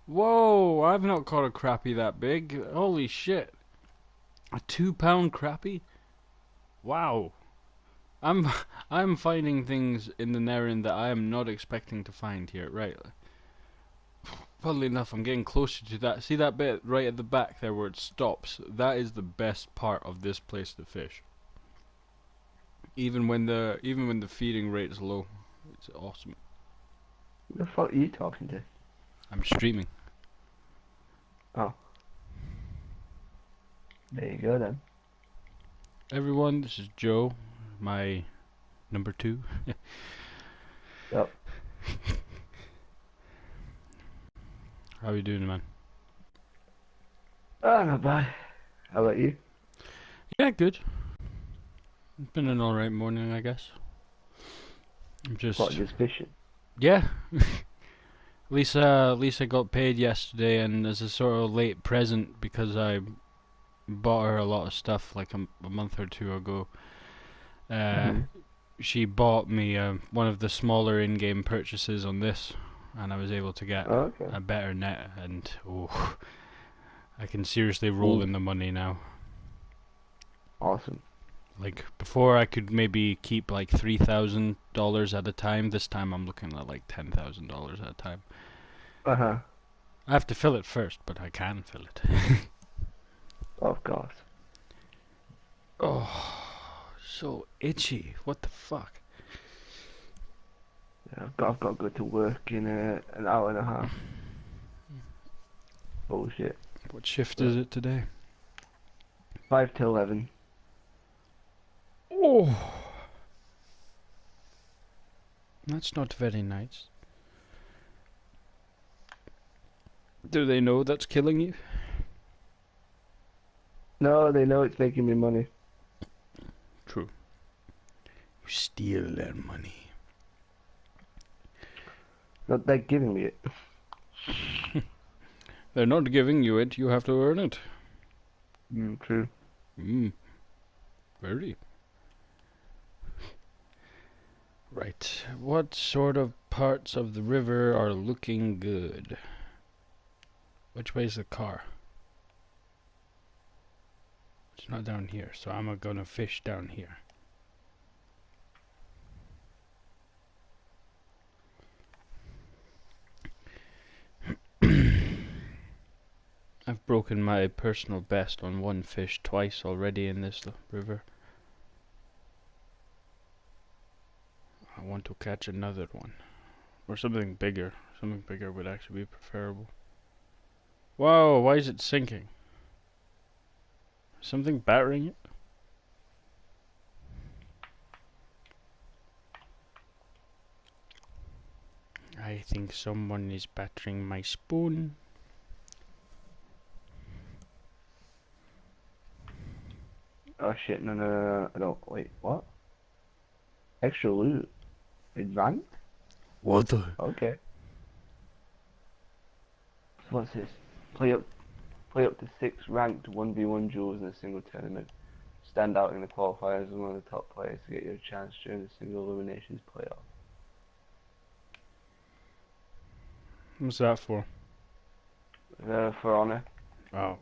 Whoa! I've not caught a crappie that big. Holy shit! A 2-pound crappie? Wow! I'm I'm finding things in the Narran that I am not expecting to find here. Right. Funnily enough, I'm getting closer to that. See that bit right at the back there where it stops? That is the best part of this place to fish. Even when the feeding rate is low, it's awesome. Who the fuck are you talking to? I'm streaming. Oh. There you go then. Everyone, this is Joe, my number 2. Yep. How you doing, man? Oh, not bad. How about you? Yeah, good. It's been an alright morning, I guess. I'm What, just just fishing? yeah. Lisa got paid yesterday, and as a sort of late present because I bought her a lot of stuff like a month or two ago. Mm-hmm. She bought me one of the smaller in-game purchases on this, and I was able to get Oh, okay. a better net, and oh, I can seriously roll Ooh, in the money now. awesome. Like before, I could maybe keep like $3,000 at a time. This time, I'm looking at like $10,000 at a time. Uh-huh. I have to fill it first, but I can fill it. Of course. Oh, so itchy. What the fuck? Yeah, I've got to go to work in an hour and a half. Bullshit. What shift But is it today? 5 to 11. Oh, that's not very nice. Do they know that's killing you? No, they know it's making me money. True. You steal their money. Not they're giving me it. They're not giving you it, you have to earn it. True. Very. Right. What sort of parts of the river are looking good? Which way is the car? It's not down here, so I'm gonna fish down here. broken my personal best on one fish twice already in this river. I want to catch another one. Or something bigger. Something bigger would actually be preferable. Whoa, why is it sinking? Something battering it? I think someone is battering my spoon. Oh shit, no, wait, what? Extra loot? Advanced? What the? Okay. So what's this? Play up to 6 ranked 1v1 duels in a single tournament. Stand out in the qualifiers as one of the top players to get your chance during the single eliminations playoff. What's that for? For honor. Oh.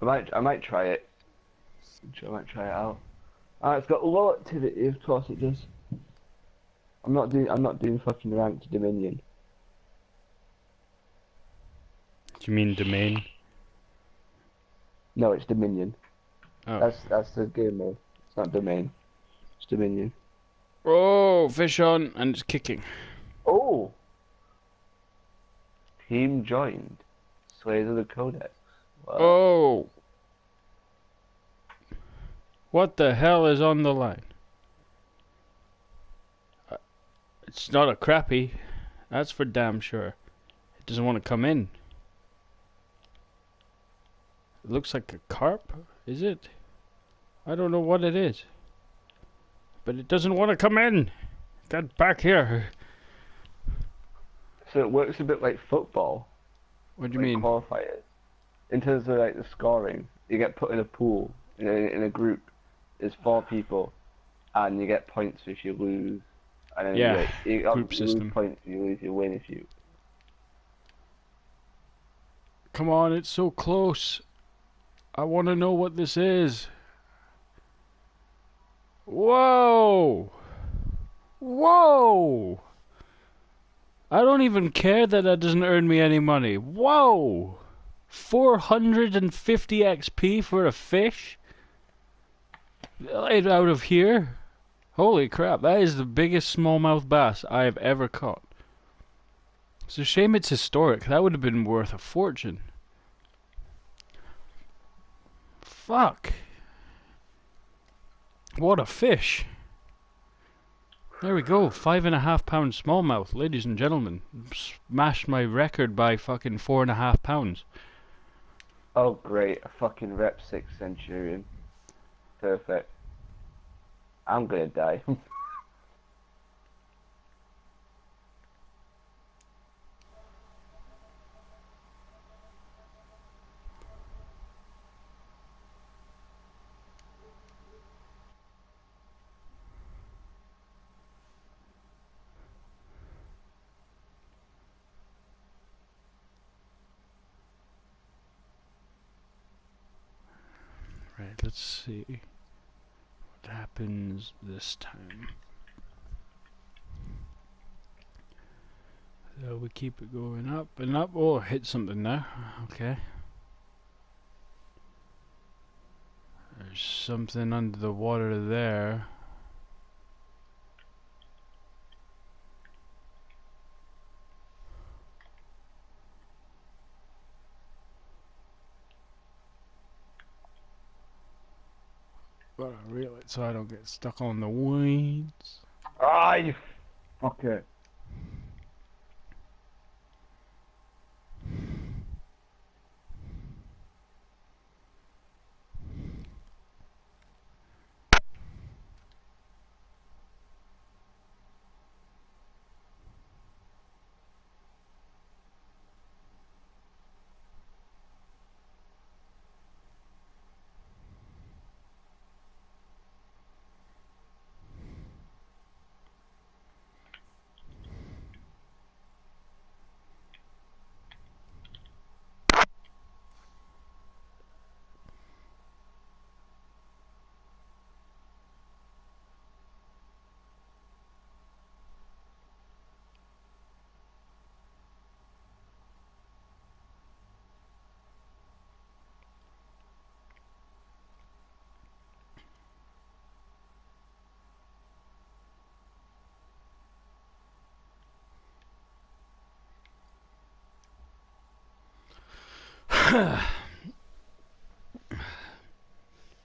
I might try it. I might try it out. It's got low activity, of course it does. I'm not doing fucking ranked Dominion. Do you mean domain? No, it's Dominion. Oh. That's the game mode. It's not Domain. It's Dominion. Oh, fish on, and it's kicking. Oh! Team joined. Slays of the Codex. What? Oh! What the hell is on the line? It's not a crappie. That's for damn sure. It doesn't want to come in. It looks like a carp. Is it? I don't know what it is. But it doesn't want to come in. Get back here. So it works a bit like football. What do you Like mean? qualifiers. In terms of like the scoring, you get put in a pool in a group. There's 4 people, and you get points if you lose. And then Yeah, you group obviously lose system. points if you lose. You win if you. Come on, it's so close. I want to know what this is. Whoa! Whoa! I don't even care that doesn't earn me any money. Whoa! 450 XP for a fish? Right out of here? Holy crap, that is the biggest smallmouth bass I have ever caught. It's a shame it's historic. That would have been worth a fortune. Fuck. What a fish. There we go, 5.5 pound smallmouth, ladies and gentlemen. Smashed my record by fucking 4.5 pounds. Oh great, a fucking Rep 6 Centurion. Perfect. I'm gonna die. Right, let's see what happens this time. So we keep it going up and up. Oh, hit something now. Okay. There's something under the water there. Gotta reel it so I don't get stuck on the weeds. Ah, you fucker.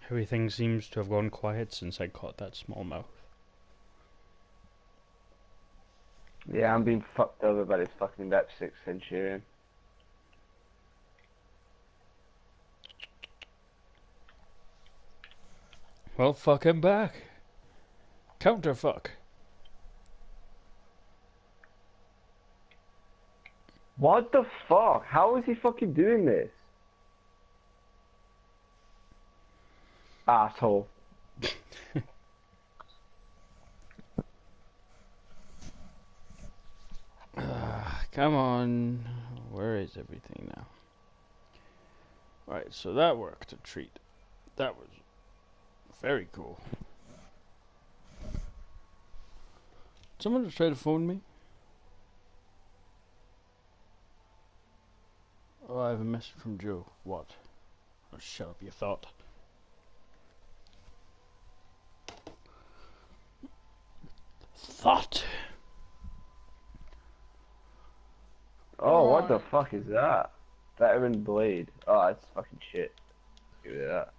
Everything seems to have gone quiet since I caught that smallmouth. Yeah, I'm being fucked over by this fucking Depth 6 Centurion. Well, fuck him back. Counterfuck. What the fuck? How is he fucking doing this? Asshole. Come on. Where is everything now? Right, so that worked a treat. That was very cool. Someone just tried to phone me? Oh, I have a message from Joe. What? Oh, shut up, you thought. Thought! Oh, what the fuck is that? Veteran Blade. Oh, that's fucking shit. Give it that.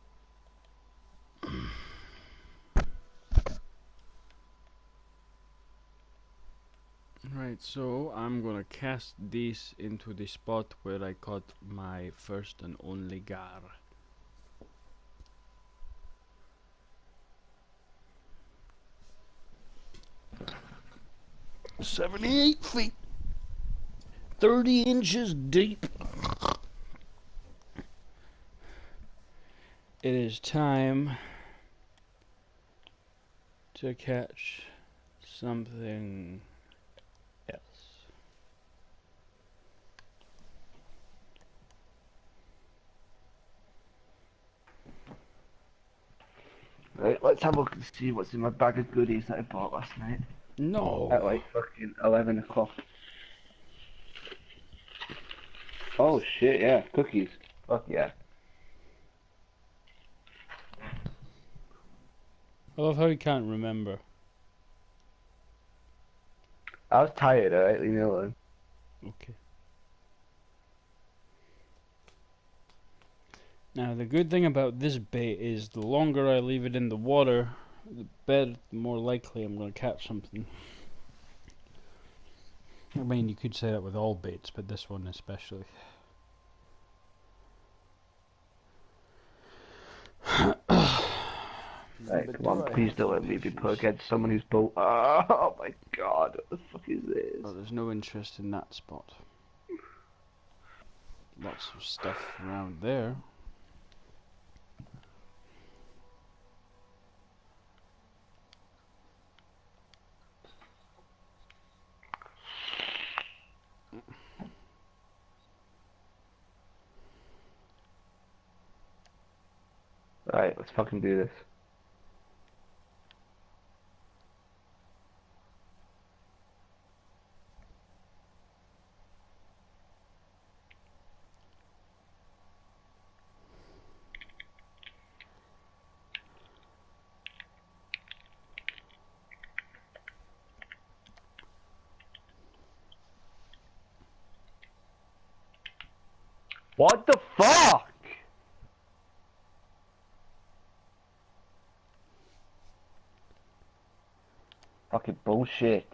Right, so I'm gonna cast this into the spot where I caught my first and only gar. "78 feet, 30 inches deep." It is time to catch something else. Right, let's have a look and see what's in my bag of goodies that I bought last night. At No. like fucking 11 o'clock. Oh shit, yeah, cookies. Fuck yeah. I love how he can't remember. I was tired, alright, leave me alone. Okay. Now the good thing about this bait is the longer I leave it in the water, the more likely I'm going to catch something. I mean, you could say that with all baits, but this one especially. Right, But come do on, I please have don't the let me be put patience? against someone who's boat. Oh my god, what the fuck is this? Oh, there's no interest in that spot. Lots of stuff around there. Right, let's fucking do this. What the fuck? Fucking bullshit.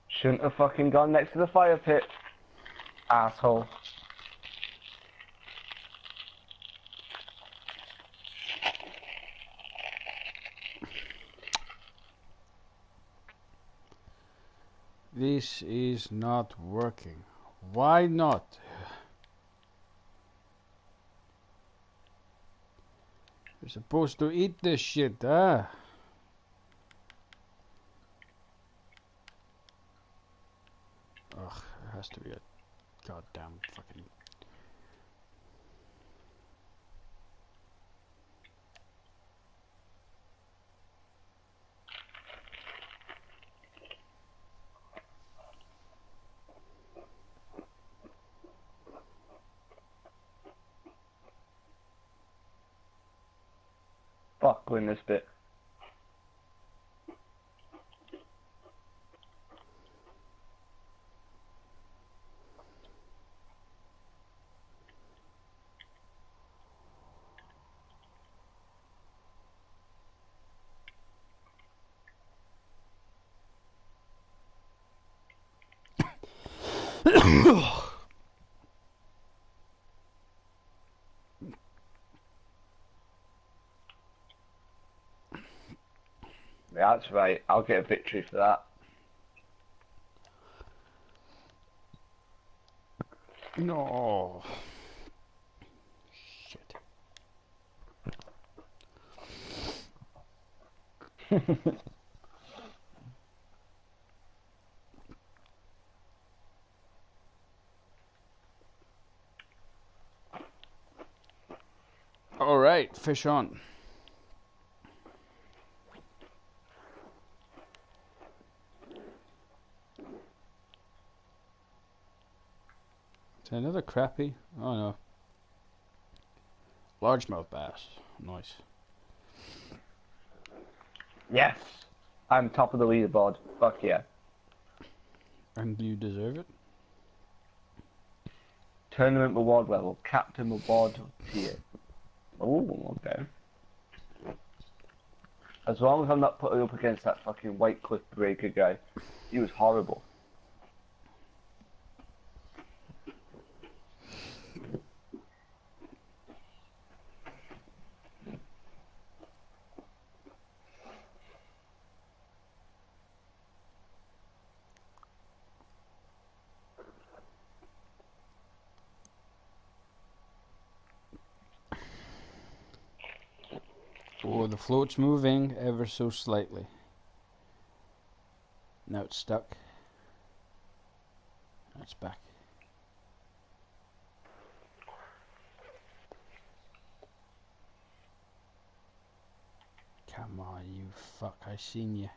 Shouldn't have fucking gone next to the fire pit. Asshole. This is not working. Why not? You're supposed to eat this shit, huh? Ugh, there has to be a God damn fucking. Fuck, win this bit. Yeah, that's right. I'll get a victory for that. No. Shit. All right, fish on. Is that another crappie? Oh no. Largemouth bass. Nice. Yes! I'm top of the leaderboard. Fuck yeah. And you deserve it. Tournament reward level. Captain reward tier. Oh, okay. As long as I'm not putting up against that fucking White Cliff Breaker guy. He was horrible. Oh, the float's moving ever so slightly. Now it's stuck. Now it's back. Come on, you fuck. I seen you.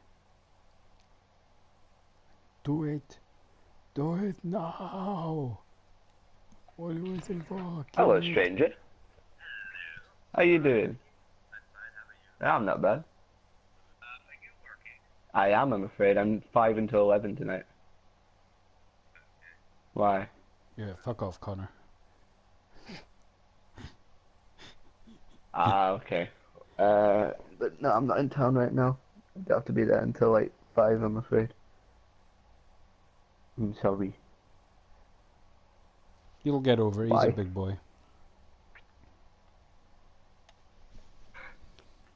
Do it. Do it now. What are you waiting for? Kill Hello, it. stranger. How you doing? I'm not bad. I am, I'm afraid. I'm 5 until 11 tonight. Why? Yeah, fuck off, Connor. Ah, okay. But no, I'm not in town right now. I have to be there until like 5, I'm afraid. I'm sorry. You'll get over it. He's a Bye. big boy.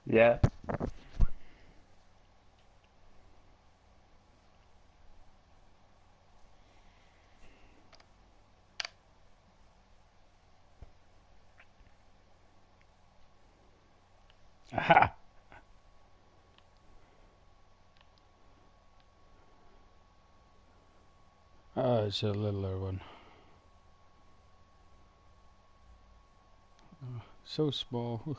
Yeah. Aha! Oh, it's a littler one. Oh, so small.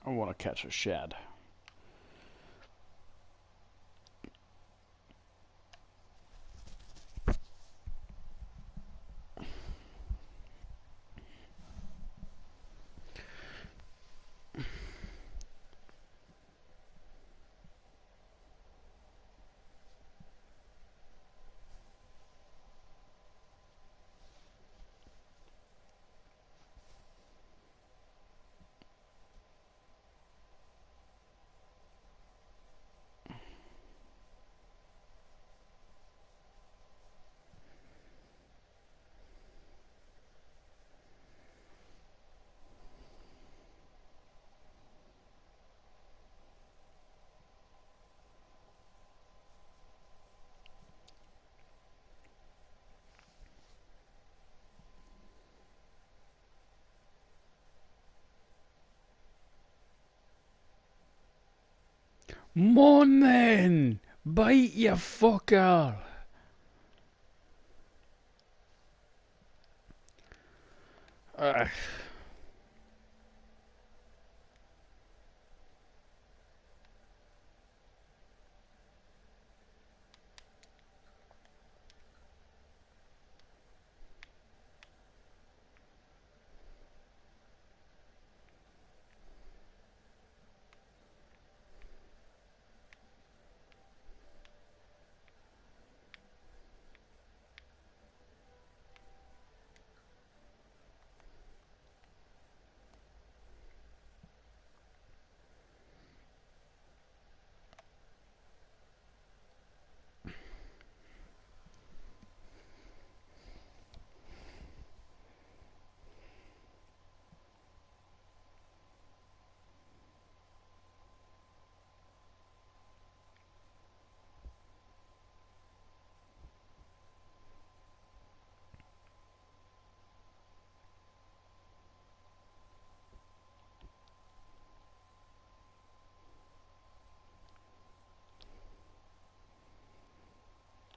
I want to catch a shad. Mon then! Bite, you fucker! Uh,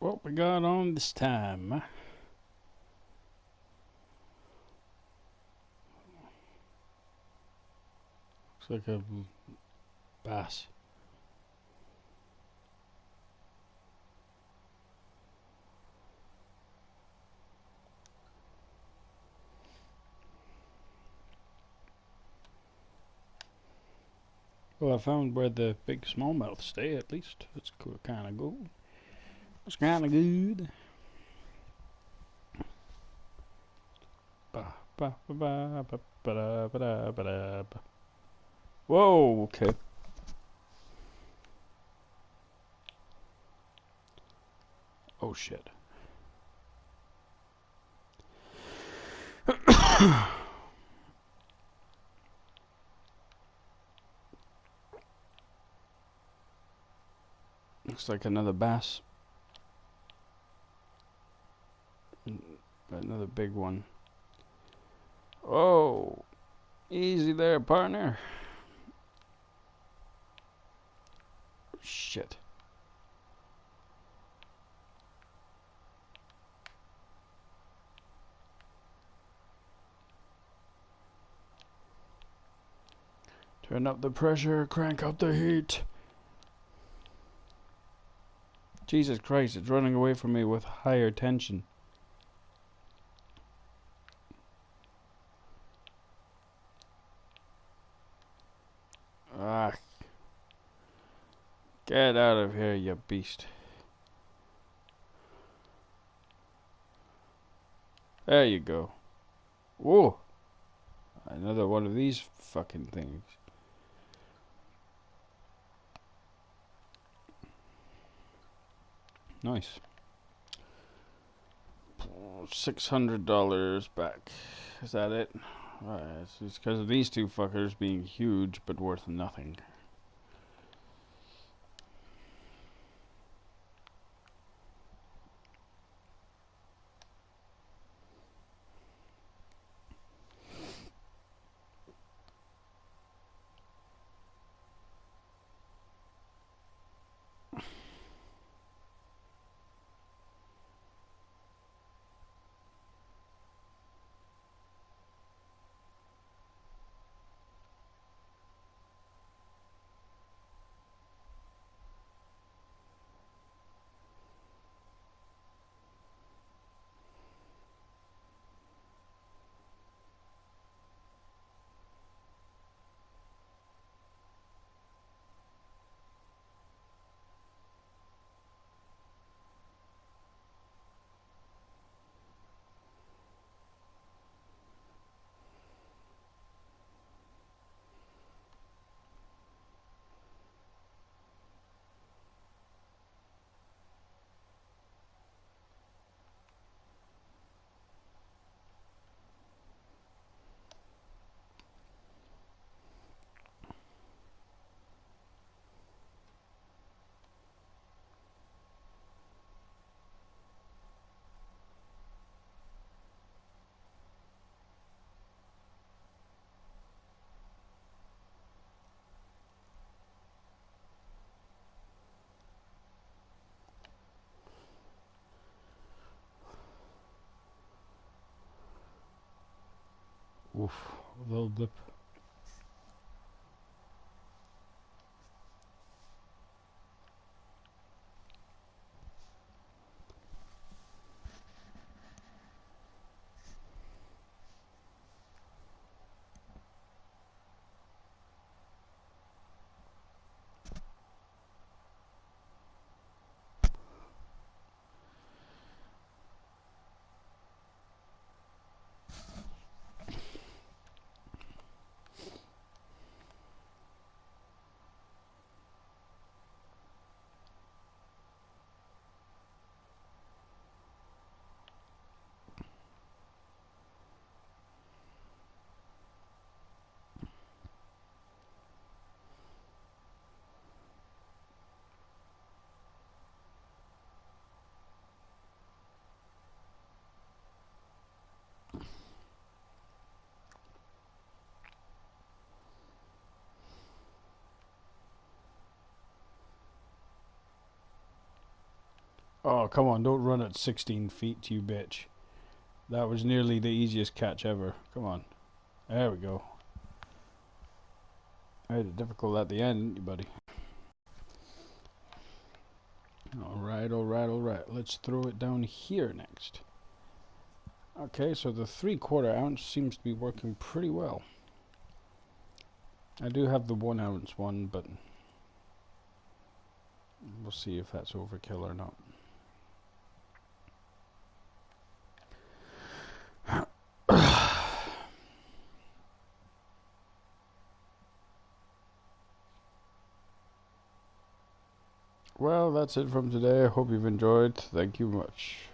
what we got on this time? Looks like a bass. Well, I found where the big smallmouth stay, at least. That's kind of good. That's kind of good. Ba, ba, ba, ba, ba, ba, ba, ba, ba, ba. Whoa, okay. Oh, shit. Looks like another bass. Another big one. Oh, easy there, partner. Shit. Turn up the pressure, crank up the heat. Jesus Christ, it's running away from me with higher tension. Ah, get out of here, you beast. There you go. Whoa, another one of these fucking things. Nice. $600 back. Is that it? It's because of these two fuckers being huge but worth nothing. Oof, a little blip. Oh, come on, don't run at 16 feet, you bitch. That was nearly the easiest catch ever. Come on. There we go. I had it difficult at the end, didn't you, buddy? Alright, alright, alright. Let's throw it down here next. Okay, so the 3/4 ounce seems to be working pretty well. I do have the 1 ounce one, but we'll see if that's overkill or not. Well, that's it from today. I hope you've enjoyed. Thank you much.